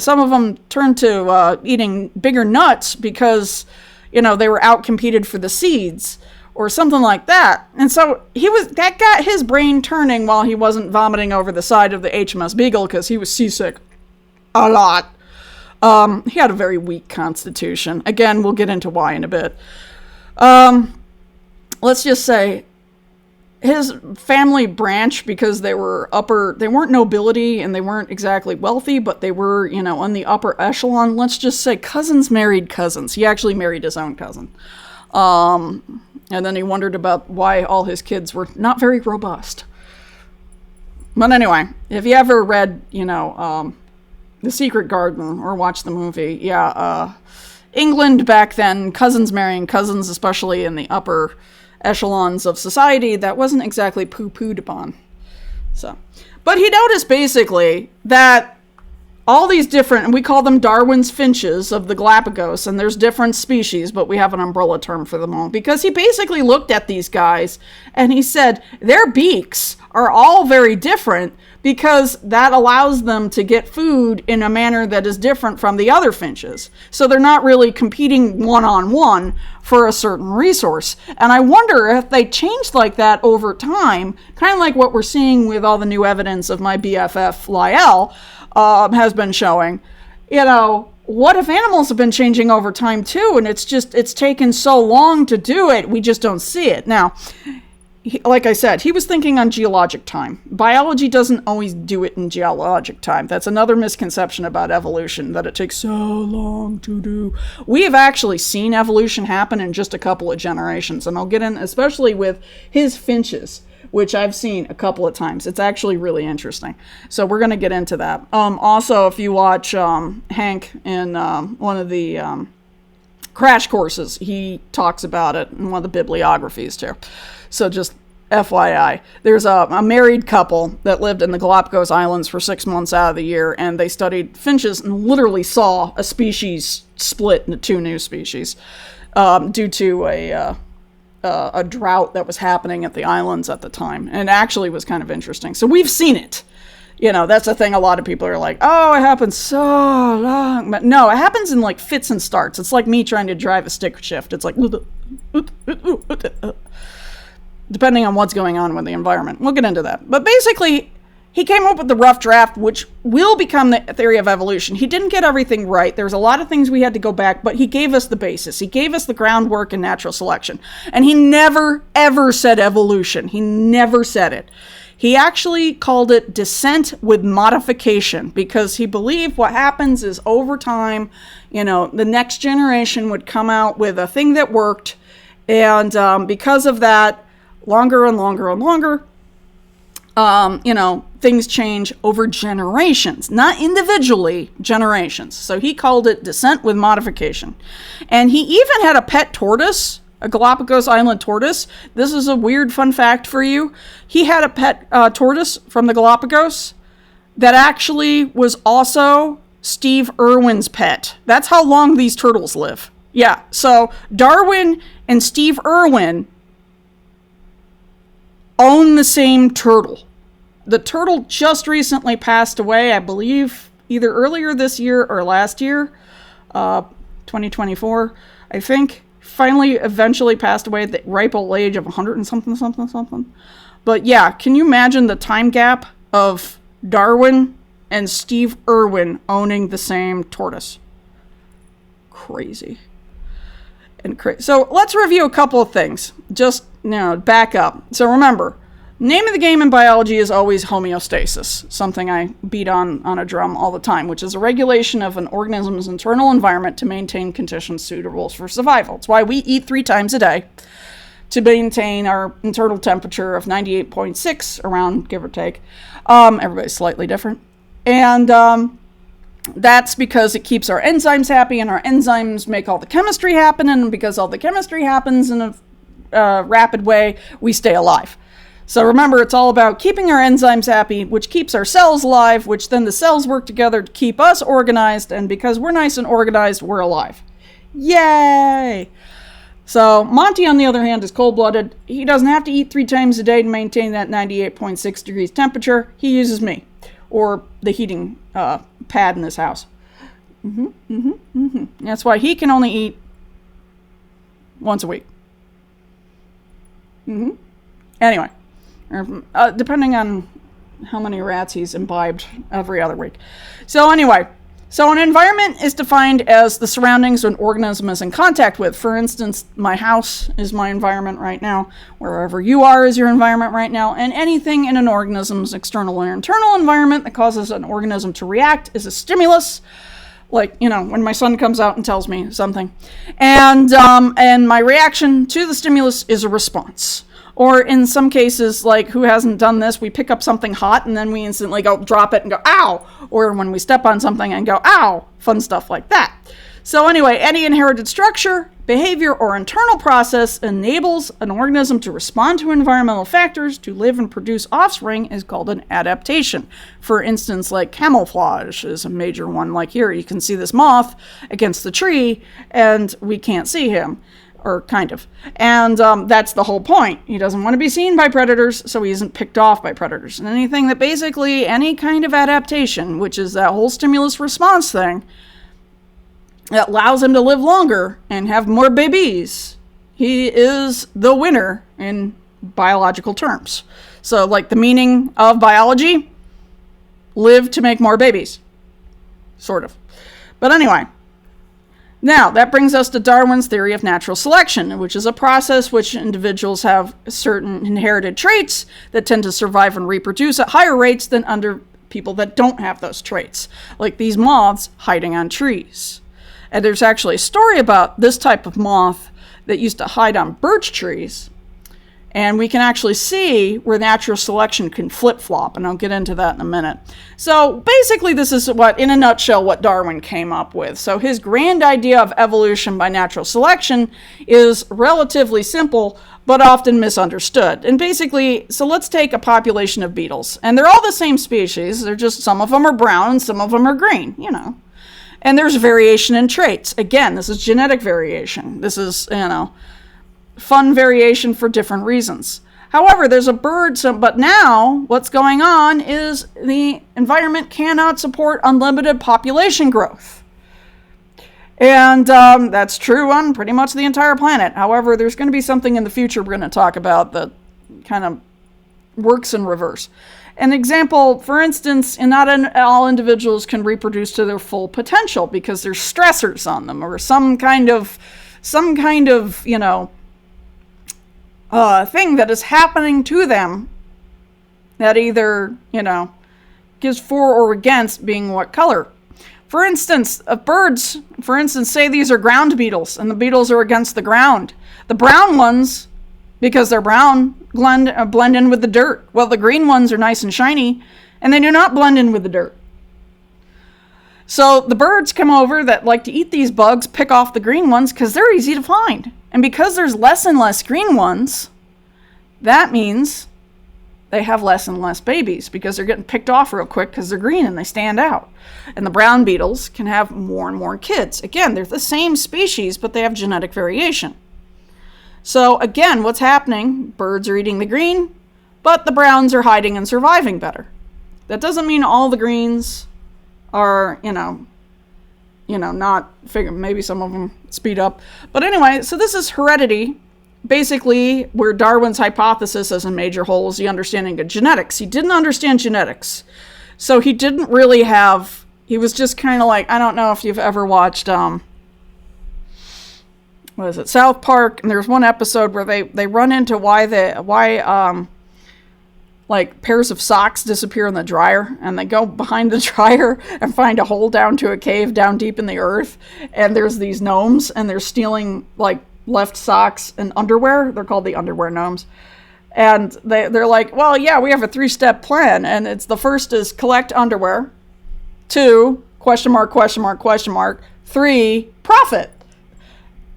some of them turned to eating bigger nuts because, they were outcompeted for the seeds or something like that. And so that got his brain turning while he wasn't vomiting over the side of the HMS Beagle because he was seasick a lot. He had a very weak constitution. Again, we'll get into why in a bit. Let's just say his family branch, because they weren't nobility and they weren't exactly wealthy, but they were, on the upper echelon. Let's just say cousins married cousins. He actually married his own cousin. And then he wondered about why all his kids were not very robust. But anyway, if you ever read, The Secret Garden or watched the movie, England back then, cousins marrying cousins, especially in the upper echelons of society, that wasn't exactly poo-pooed upon. So, but he noticed basically that all these different, and we call them Darwin's finches of the Galapagos, and there's different species, but we have an umbrella term for them all, because he basically looked at these guys and he said their beaks are all very different because that allows them to get food in a manner that is different from the other finches. So they're not really competing one-on-one for a certain resource. And I wonder if they changed like that over time, kind of like what we're seeing with all the new evidence of my BFF Lyell, has been showing, what if animals have been changing over time too, and it's taken so long to do it, we just don't see it. Now, like I said, he was thinking on geologic time. Biology doesn't always do it in geologic time. That's another misconception about evolution, that it takes so long to do. We have actually seen evolution happen in just a couple of generations, and I'll get in, especially with his finches, which I've seen a couple of times. It's actually really interesting. So we're going to get into that. Also, if you watch Hank in one of the crash courses, he talks about it in one of the bibliographies too. So just FYI, there's a married couple that lived in the Galapagos Islands for 6 months out of the year, and they studied finches and literally saw a species split into 2 new species due to a drought that was happening at the islands at the time, and it actually was kind of interesting. So we've seen it. That's the thing. A lot of people are like, oh, it happens so long. But no, it happens in like fits and starts. It's like me trying to drive a stick shift. It's like, depending on what's going on with the environment. We'll get into that. But basically, he came up with the rough draft, which will become the theory of evolution. He didn't get everything right. There's a lot of things we had to go back, but he gave us the basis. He gave us the groundwork in natural selection. And he never, ever said evolution. He never said it. He actually called it descent with modification, because he believed what happens is over time, the next generation would come out with a thing that worked. And because of that, longer and longer and longer, things change over generations, not individually, generations. So he called it descent with modification. And he even had a pet tortoise, a Galapagos Island tortoise. This is a weird fun fact for you. He had a pet tortoise from the Galapagos that actually was also Steve Irwin's pet. That's how long these turtles live. Yeah, so Darwin and Steve Irwin own the same turtle. The turtle just recently passed away, I believe, either earlier this year or last year, 2024, I think. Finally, eventually passed away at the ripe old age of 100 and something. But yeah, can you imagine the time gap of Darwin and Steve Irwin owning the same tortoise? Crazy. So let's review a couple of things. Just, back up. So remember, name of the game in biology is always homeostasis, something I beat on a drum all the time, which is a regulation of an organism's internal environment to maintain conditions suitable for survival. It's why we eat 3 times a day, to maintain our internal temperature of 98.6 around, give or take. Everybody's slightly different. And that's because it keeps our enzymes happy, and our enzymes make all the chemistry happen, and because all the chemistry happens in a rapid way, we stay alive. So remember, it's all about keeping our enzymes happy, which keeps our cells alive, which then the cells work together to keep us organized, and because we're nice and organized, we're alive. Yay! So Monty, on the other hand, is cold-blooded. He doesn't have to eat 3 times a day to maintain that 98.6 degrees temperature. He uses me, or the heating pad in this house. That's why he can only eat once a week. Anyway, depending on how many rats he's imbibed every other week. So anyway, so an environment is defined as the surroundings an organism is in contact with. For instance, my house is my environment right now. Wherever you are is your environment right now. And anything in an organism's external or internal environment that causes an organism to react is a stimulus. Like, when my son comes out and tells me something. And my reaction to the stimulus is a response. Or in some cases, like, who hasn't done this? We pick up something hot and then we instantly go drop it and go, ow! Or when we step on something and go, ow! Fun stuff like that. So anyway, any inherited structure, behavior, or internal process enables an organism to respond to environmental factors to live and produce offspring is called an adaptation. For instance, like camouflage is a major one. Like here, you can see this moth against the tree, and we can't see him. Or kind of. And that's the whole point. He doesn't want to be seen by predators, so he isn't picked off by predators. And anything that basically, any kind of adaptation, which is that whole stimulus response thing, that allows him to live longer and have more babies, he is the winner in biological terms. So, like, the meaning of biology, live to make more babies. Sort of. But anyway. Now, that brings us to Darwin's theory of natural selection, which is a process which individuals have certain inherited traits that tend to survive and reproduce at higher rates than under people that don't have those traits, like these moths hiding on trees. And there's actually a story about this type of moth that used to hide on birch trees. And we can actually see where natural selection can flip-flop, and I'll get into that in a minute. So basically this is what, in a nutshell, what Darwin came up with. So his grand idea of evolution by natural selection is relatively simple, but often misunderstood. And basically, so let's take a population of beetles. And they're all the same species. They're just, some of them are brown and some of them are green, you know. And there's variation in traits. Again, this is genetic variation. This is, you know, fun variation for different reasons. However, there's a bird, but now what's going on is the environment cannot support unlimited population growth. And that's true on pretty much the entire planet. However, there's going to be something in the future we're going to talk about that kind of works in reverse. An example, for instance, not all individuals can reproduce to their full potential because there's stressors on them or some kind of, you know, thing that is happening to them that either, you know, gives for or against being what color. For instance, birds, for instance, say these are ground beetles and the beetles are against the ground. The brown ones, because they're brown, blend in with the dirt. Well, the green ones are nice and shiny and they do not blend in with the dirt. So the birds come over that like to eat these bugs, pick off the green ones because they're easy to find. And because there's less and less green ones, that means they have less and less babies because they're getting picked off real quick because they're green and they stand out. And the brown beetles can have more and more kids. Again, they're the same species, but they have genetic variation. So again, what's happening? Birds are eating the green, but the browns are hiding and surviving better. That doesn't mean all the greens are, you know, not figure. Maybe some of them speed up. But anyway, so this is heredity. Basically, where Darwin's hypothesis as a major hole is the understanding of genetics. He didn't understand genetics. So he didn't really have, he was just kind of like, I don't know if you've ever watched, what is it, South Park, and there's one episode where they run into why like pairs of socks disappear in the dryer, and they go behind the dryer and find a hole down to a cave down deep in the earth, and there's these gnomes and they're stealing like left socks and underwear. They're called the underwear gnomes. And they're like, well, yeah, we have a 3-step plan, and it's the first is collect underwear, 2 ? 3 profit.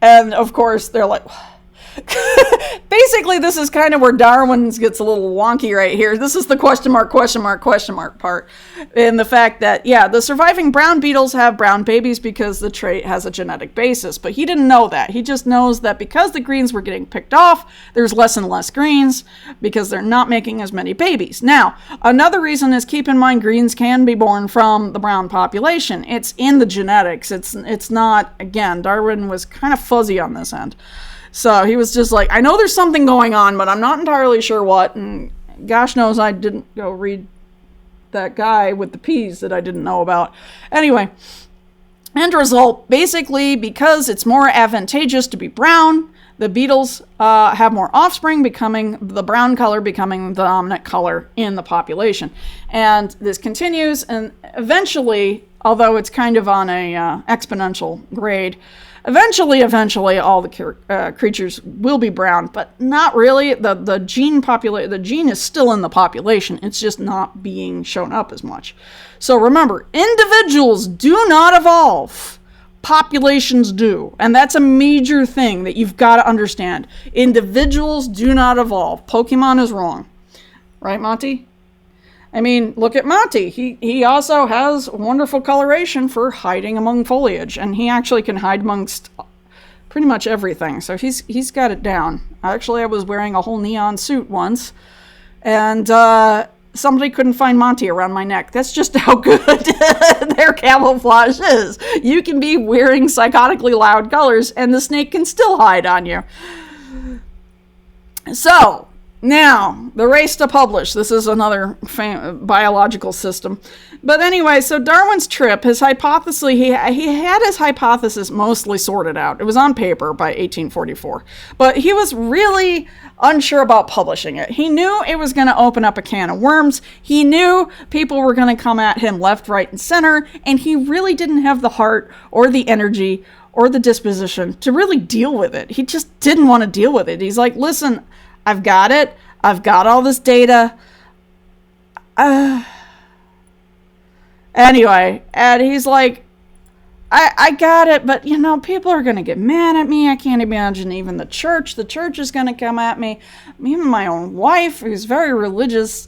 And of course they're like basically, this is kind of where Darwin's gets a little wonky right here. This is the question mark part. And the fact that, yeah, the surviving brown beetles have brown babies because the trait has a genetic basis. But he didn't know that. He just knows that because the greens were getting picked off, there's less and less greens because they're not making as many babies. Now, another reason is keep in mind greens can be born from the brown population. It's in the genetics. It's not, again, Darwin was kind of fuzzy on this end. So he was just like, I know there's something going on, but I'm not entirely sure what. And gosh knows I didn't go read that guy with the peas that I didn't know about. Anyway, end result, basically, because it's more advantageous to be brown, the beetles have more offspring, becoming the brown color becoming the dominant color in the population. And this continues, and eventually, although it's kind of on a exponential grade, Eventually, all the creatures will be brown, but not really. The gene is still in the population. It's just not being shown up as much. So remember, individuals do not evolve. populations do. And that's a major thing that you've got to understand. Individuals do not evolve. Pokemon is wrong. Right, Monty? I mean, look at Monty. He also has wonderful coloration for hiding among foliage. And he actually can hide amongst pretty much everything. So he's got it down. Actually, I was wearing a whole neon suit once. And somebody couldn't find Monty around my neck. That's just how good their camouflage is. You can be wearing psychotically loud colors and the snake can still hide on you. So, now, the race to publish. This is another biological system. But anyway, so Darwin's trip, his hypothesis, he had his hypothesis mostly sorted out. It was on paper by 1844. But he was really unsure about publishing it. He knew it was going to open up a can of worms. He knew people were going to come at him left, right, and center. And he really didn't have the heart or the energy or the disposition to really deal with it. He just didn't want to deal with it. He's like, listen, I've got it. I've got all this data. Anyway, and he's like, I got it, but, people are going to get mad at me. I can't imagine even the church. The church is going to come at me. Even my own wife, who's very religious,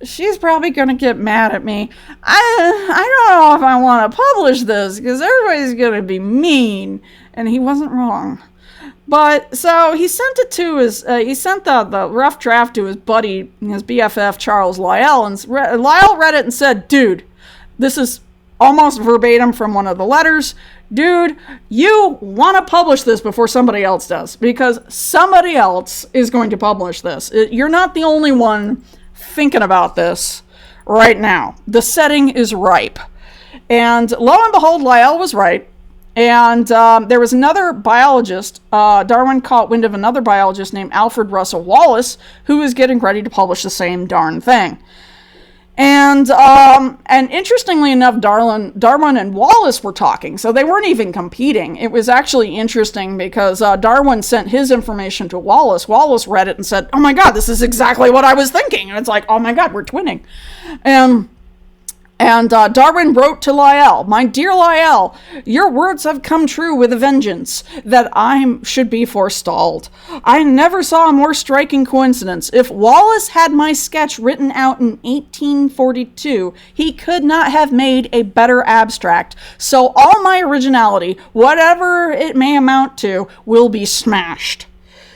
she's probably going to get mad at me. I don't know if I want to publish this, because everybody's going to be mean. And he wasn't wrong. But, so, he sent it to he sent the rough draft to his buddy, his BFF, Charles Lyell, and Lyell read it and said, dude, this is almost verbatim from one of the letters. Dude, you want to publish this before somebody else does, because somebody else is going to publish this. You're not the only one thinking about this right now. The setting is ripe. And lo and behold, Lyell was right. And there was another biologist, Darwin caught wind of another biologist named Alfred Russel Wallace, who was getting ready to publish the same darn thing. And interestingly enough, Darwin and Wallace were talking, so they weren't even competing. It was actually interesting because Darwin sent his information to Wallace. Wallace read it and said, oh my God, this is exactly what I was thinking. And it's like, oh my God, we're twinning. And Darwin wrote to Lyell, my dear Lyell, your words have come true with a vengeance, that I should be forestalled. I never saw a more striking coincidence. If Wallace had my sketch written out in 1842, he could not have made a better abstract. So all my originality, whatever it may amount to, will be smashed.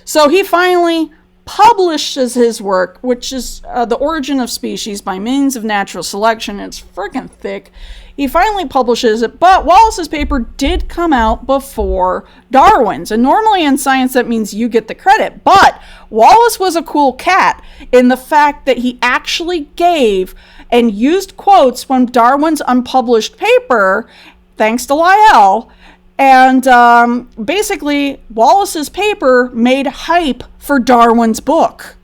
So he finally publishes his work, which is The Origin of Species by Means of Natural Selection. It's freaking thick. He finally publishes it, but Wallace's paper did come out before Darwin's. And normally in science that means you get the credit. But Wallace was a cool cat in the fact that he actually gave and used quotes from Darwin's unpublished paper, thanks to Lyell. And basically, Wallace's paper made hype for Darwin's book.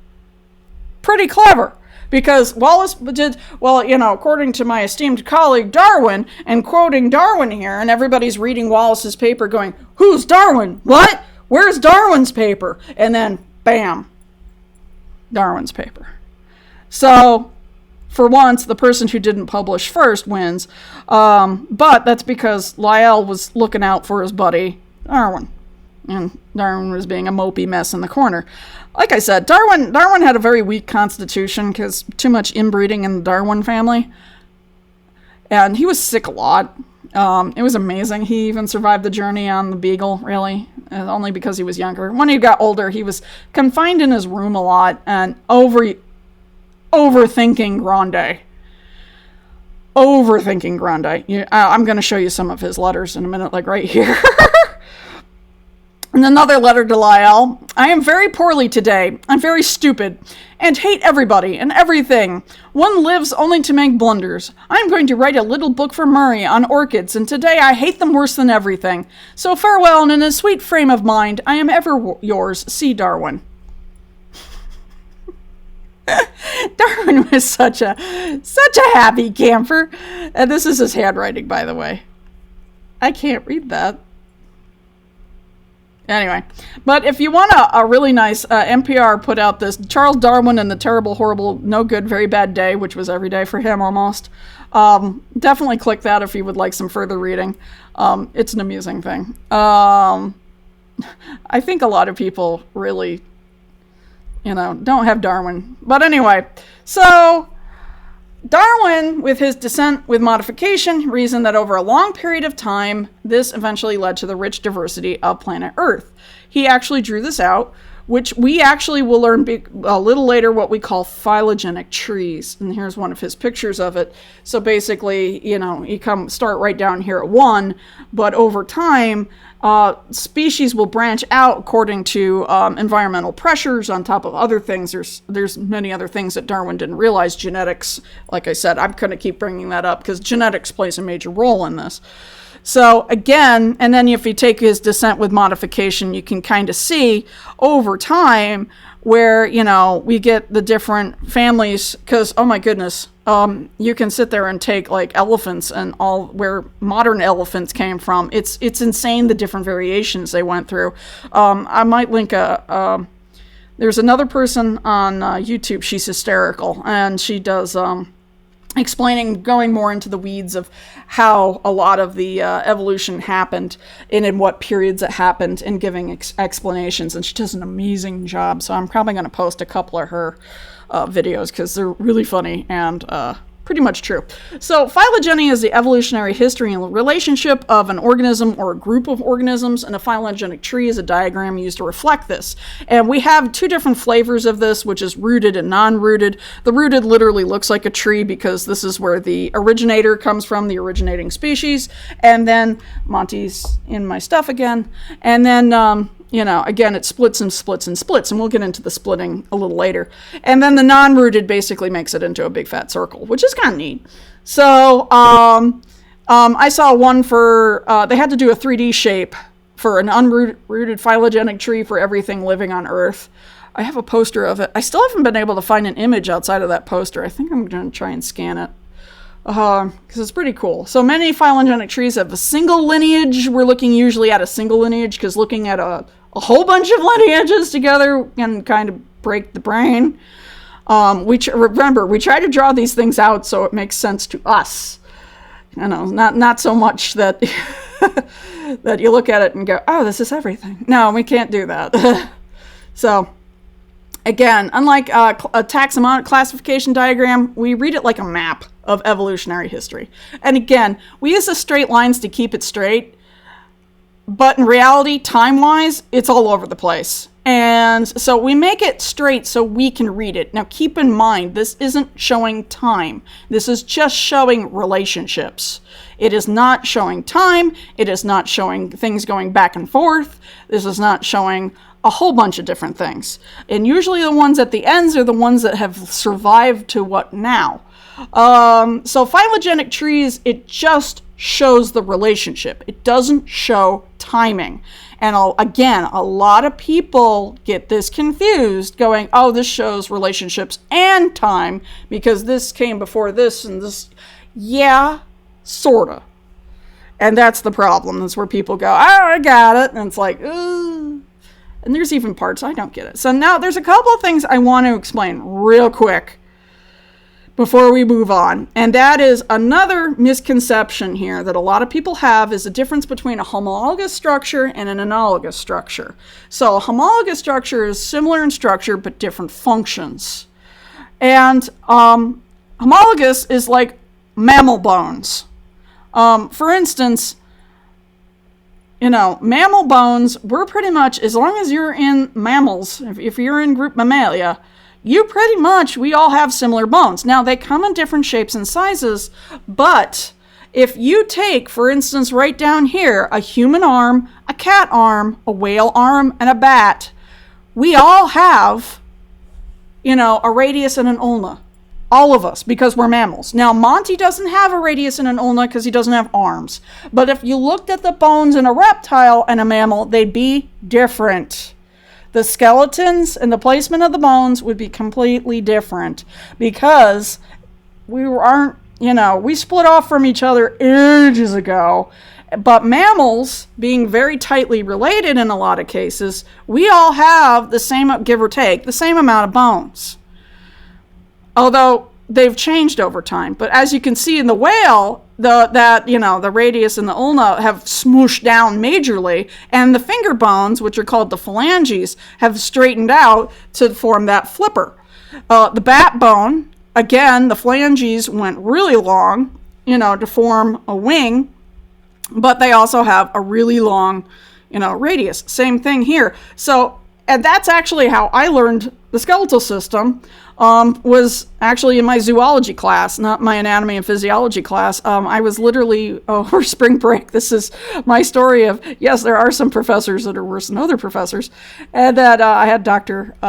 Pretty clever. Because Wallace did, according to my esteemed colleague Darwin, and quoting Darwin here, and everybody's reading Wallace's paper going, who's Darwin? What? Where's Darwin's paper? And then, bam, Darwin's paper. So, for once, the person who didn't publish first wins. But that's because Lyell was looking out for his buddy, Darwin. And Darwin was being a mopey mess in the corner. Like I said, Darwin had a very weak constitution because too much inbreeding in the Darwin family. And he was sick a lot. It was amazing. He even survived the journey on the Beagle, really, only because he was younger. When he got older, he was confined in his room a lot and overthinking Grande. Overthinking Grande. I'm going to show you some of his letters in a minute, like right here. And another letter to Lyell. I am very poorly today. I'm very stupid and hate everybody and everything. One lives only to make blunders. I'm going to write a little book for Murray on orchids, and today I hate them worse than everything. So farewell, and in a sweet frame of mind, I am ever yours, C. Darwin. Darwin was such a happy camper. And this is his handwriting, by the way. I can't read that. Anyway, but if you want a really nice, NPR put out this Charles Darwin and the Terrible, Horrible, No Good, Very Bad Day, which was every day for him almost. Definitely click that if you would like some further reading. It's an amusing thing. I think a lot of people really, don't have Darwin. But anyway, so Darwin, with his descent with modification, reasoned that over a long period of time, this eventually led to the rich diversity of planet Earth. He actually drew this out, which we actually will learn a little later what we call phylogenetic trees. And here's one of his pictures of it. So basically, you start right down here at 1, but over time, species will branch out according to environmental pressures on top of other things. There's many other things that Darwin didn't realize. Genetics, like I said, I'm going to keep bringing that up because genetics plays a major role in this. So again, and then if you take his descent with modification, you can kind of see over time where, we get the different families, because, oh my goodness, you can sit there and take like elephants and all where modern elephants came from. It's insane the different variations they went through. I might link there's another person on YouTube, she's hysterical, and she does explaining, going more into the weeds of how a lot of the evolution happened and in what periods it happened and giving explanations. And she does an amazing job. So I'm probably going to post a couple of her videos because they're really funny and pretty much true. So phylogeny is the evolutionary history and relationship of an organism or a group of organisms, and a phylogenetic tree is a diagram used to reflect this. And we have 2 different flavors of this, which is rooted and non-rooted. The rooted literally looks like a tree because this is where the originator comes from, the originating species. And then Monty's in my stuff again. And then again, it splits and splits and splits, and we'll get into the splitting a little later. And then the non-rooted basically makes it into a big fat circle, which is kind of neat. So I saw one for, they had to do a 3D shape for an unrooted phylogenetic tree for everything living on Earth. I have a poster of it. I still haven't been able to find an image outside of that poster. I think I'm going to try and scan it. Because it's pretty cool. So many phylogenetic trees have a single lineage. We're looking usually at a single lineage because looking at a whole bunch of lineages together can kind of break the brain. Remember, we try to draw these things out so it makes sense to us. Not so much that that you look at it and go, oh, this is everything. No, we can't do that. So, again, unlike a taxonomic classification diagram, we read it like a map of evolutionary history. And again, we use the straight lines to keep it straight, but in reality, time-wise, it's all over the place. And so we make it straight so we can read it. Now, keep in mind, this isn't showing time. This is just showing relationships. It is not showing time. It is not showing things going back and forth. This is not showing a whole bunch of different things. And usually the ones at the ends are the ones that have survived to what now. So phylogenetic trees, it just shows the relationship. It doesn't show timing. And again, a lot of people get this confused going, oh, this shows relationships and time because this came before this and this. Yeah, sorta. And that's the problem. That's where people go, oh, I got it. And it's like, ooh. And there's even parts I don't get it. So now there's a couple of things I want to explain real quick before we move on. And that is another misconception here that a lot of people have is the difference between a homologous structure and an analogous structure. So a homologous structure is similar in structure but different functions. And homologous is like mammal bones. For instance, mammal bones, we're pretty much, as long as you're in mammals, if you're in group Mammalia, we all have similar bones. Now, they come in different shapes and sizes, but if you take, for instance, right down here, a human arm, a cat arm, a whale arm, and a bat, we all have, a radius and an ulna. All of us, because we're mammals. Now, Monty doesn't have a radius and an ulna because he doesn't have arms. But if you looked at the bones in a reptile and a mammal, they'd be different. The skeletons and the placement of the bones would be completely different because we split off from each other ages ago. But mammals, being very tightly related in a lot of cases, we all have the same, give or take, the same amount of bones. Although they've changed over time. But as you can see in the whale, the radius and the ulna have smooshed down majorly, and the finger bones, which are called the phalanges, have straightened out to form that flipper. The bat bone, again, the phalanges went really long, to form a wing, but they also have a really long, radius. Same thing here. So, and that's actually how I learned the skeletal system, was actually in my zoology class, not my anatomy and physiology class. I was literally, over spring break, this is my story of, yes, there are some professors that are worse than other professors, and that I had Dr.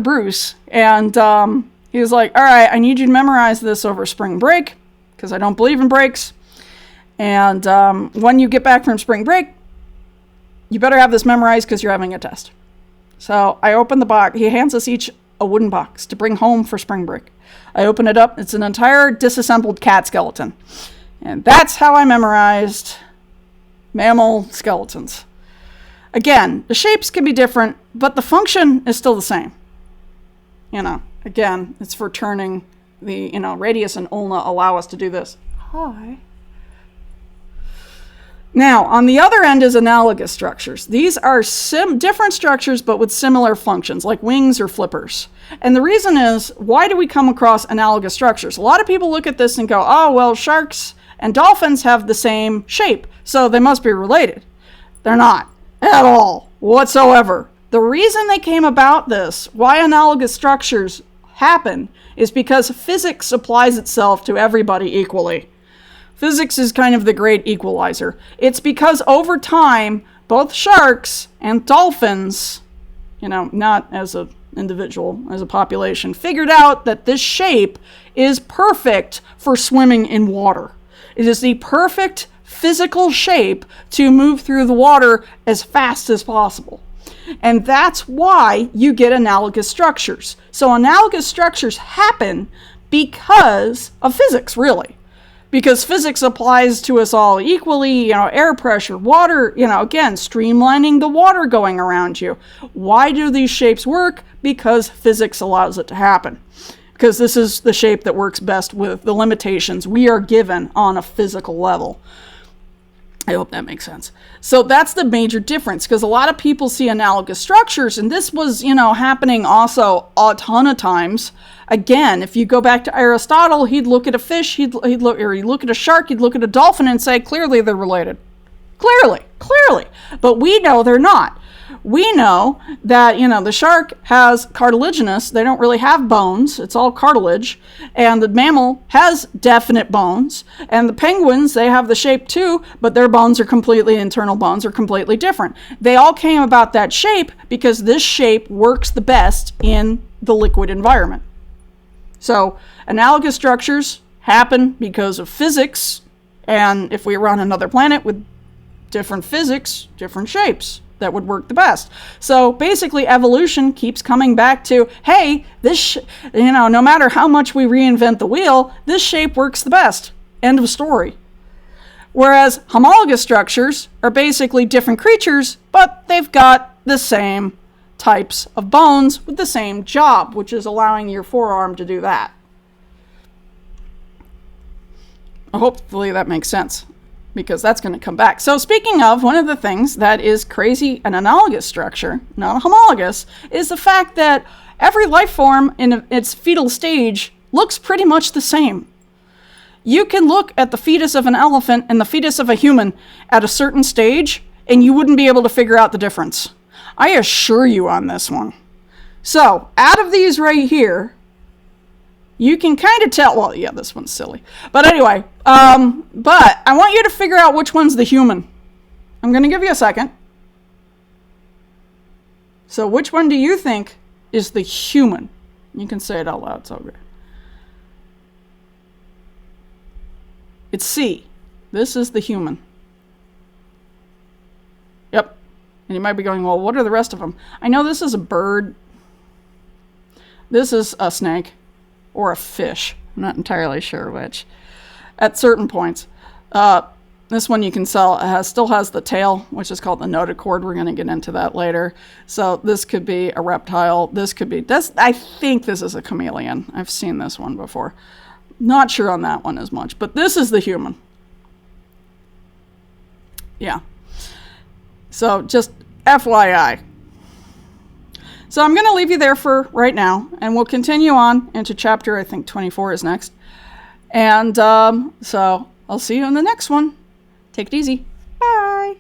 Bruce, and he was like, all right, I need you to memorize this over spring break, because I don't believe in breaks, and when you get back from spring break, you better have this memorized because you're having a test. So I open the box. He hands us each a wooden box to bring home for spring break. I open it up. It's an entire disassembled cat skeleton. And that's how I memorized mammal skeletons. Again, the shapes can be different, but the function is still the same. Again, it's for turning the, radius and ulna allow us to do this. Hi. Now, on the other end is analogous structures. These are different structures, but with similar functions, like wings or flippers. And the reason is, why do we come across analogous structures? A lot of people look at this and go, oh, well, sharks and dolphins have the same shape, so they must be related. They're not, at all, whatsoever. The reason they came about this, why analogous structures happen, is because physics applies itself to everybody equally. Physics is kind of the great equalizer. It's because over time, both sharks and dolphins, not as an individual, as a population, figured out that this shape is perfect for swimming in water. It is the perfect physical shape to move through the water as fast as possible. And that's why you get analogous structures. So analogous structures happen because of physics, really. Because physics applies to us all equally, air pressure, water, again, streamlining the water going around you. Why do these shapes work? Because physics allows it to happen. Because this is the shape that works best with the limitations we are given on a physical level. I hope that makes sense. So that's the major difference, because a lot of people see analogous structures, and this was, happening also a ton of times. Again, if you go back to Aristotle, he'd look at a fish, he'd look at a shark, he'd look at a dolphin and say, clearly they're related. Clearly. But we know they're not. We know that, the shark has cartilaginous, they don't really have bones, it's all cartilage, and the mammal has definite bones, and the penguins, they have the shape too, but their bones are internal bones are completely different. They all came about that shape because this shape works the best in the liquid environment. So, analogous structures happen because of physics, and if we were on another planet with different physics, different shapes that would work the best. So basically evolution keeps coming back to, hey, this, no matter how much we reinvent the wheel, this shape works the best. End of story. Whereas homologous structures are basically different creatures, but they've got the same types of bones with the same job, which is allowing your forearm to do that. Hopefully that makes sense, because that's going to come back. So speaking of, one of the things that is crazy an analogous structure, not a homologous, is the fact that every life form in its fetal stage looks pretty much the same. You can look at the fetus of an elephant and the fetus of a human at a certain stage, and you wouldn't be able to figure out the difference. I assure you on this one. So, out of these right here, you can kind of tell, well, yeah, this one's silly. But anyway, but I want you to figure out which one's the human. I'm going to give you a second. So which one do you think is the human? You can say it out loud, it's all good. It's C. This is the human. Yep. And you might be going, well, what are the rest of them? I know this is a bird. This is a snake. Or a fish. I'm not entirely sure which. at certain points. This one you can sell, still has the tail, which is called the notochord. We're going to get into that later. So this could be a reptile. This could be, I think this is a chameleon. I've seen this one before. Not sure on that one as much, but this is the human. Yeah. So just FYI. So I'm going to leave you there for right now, and we'll continue on into chapter, I think 24 is next. And so I'll see you in the next one. Take it easy. Bye.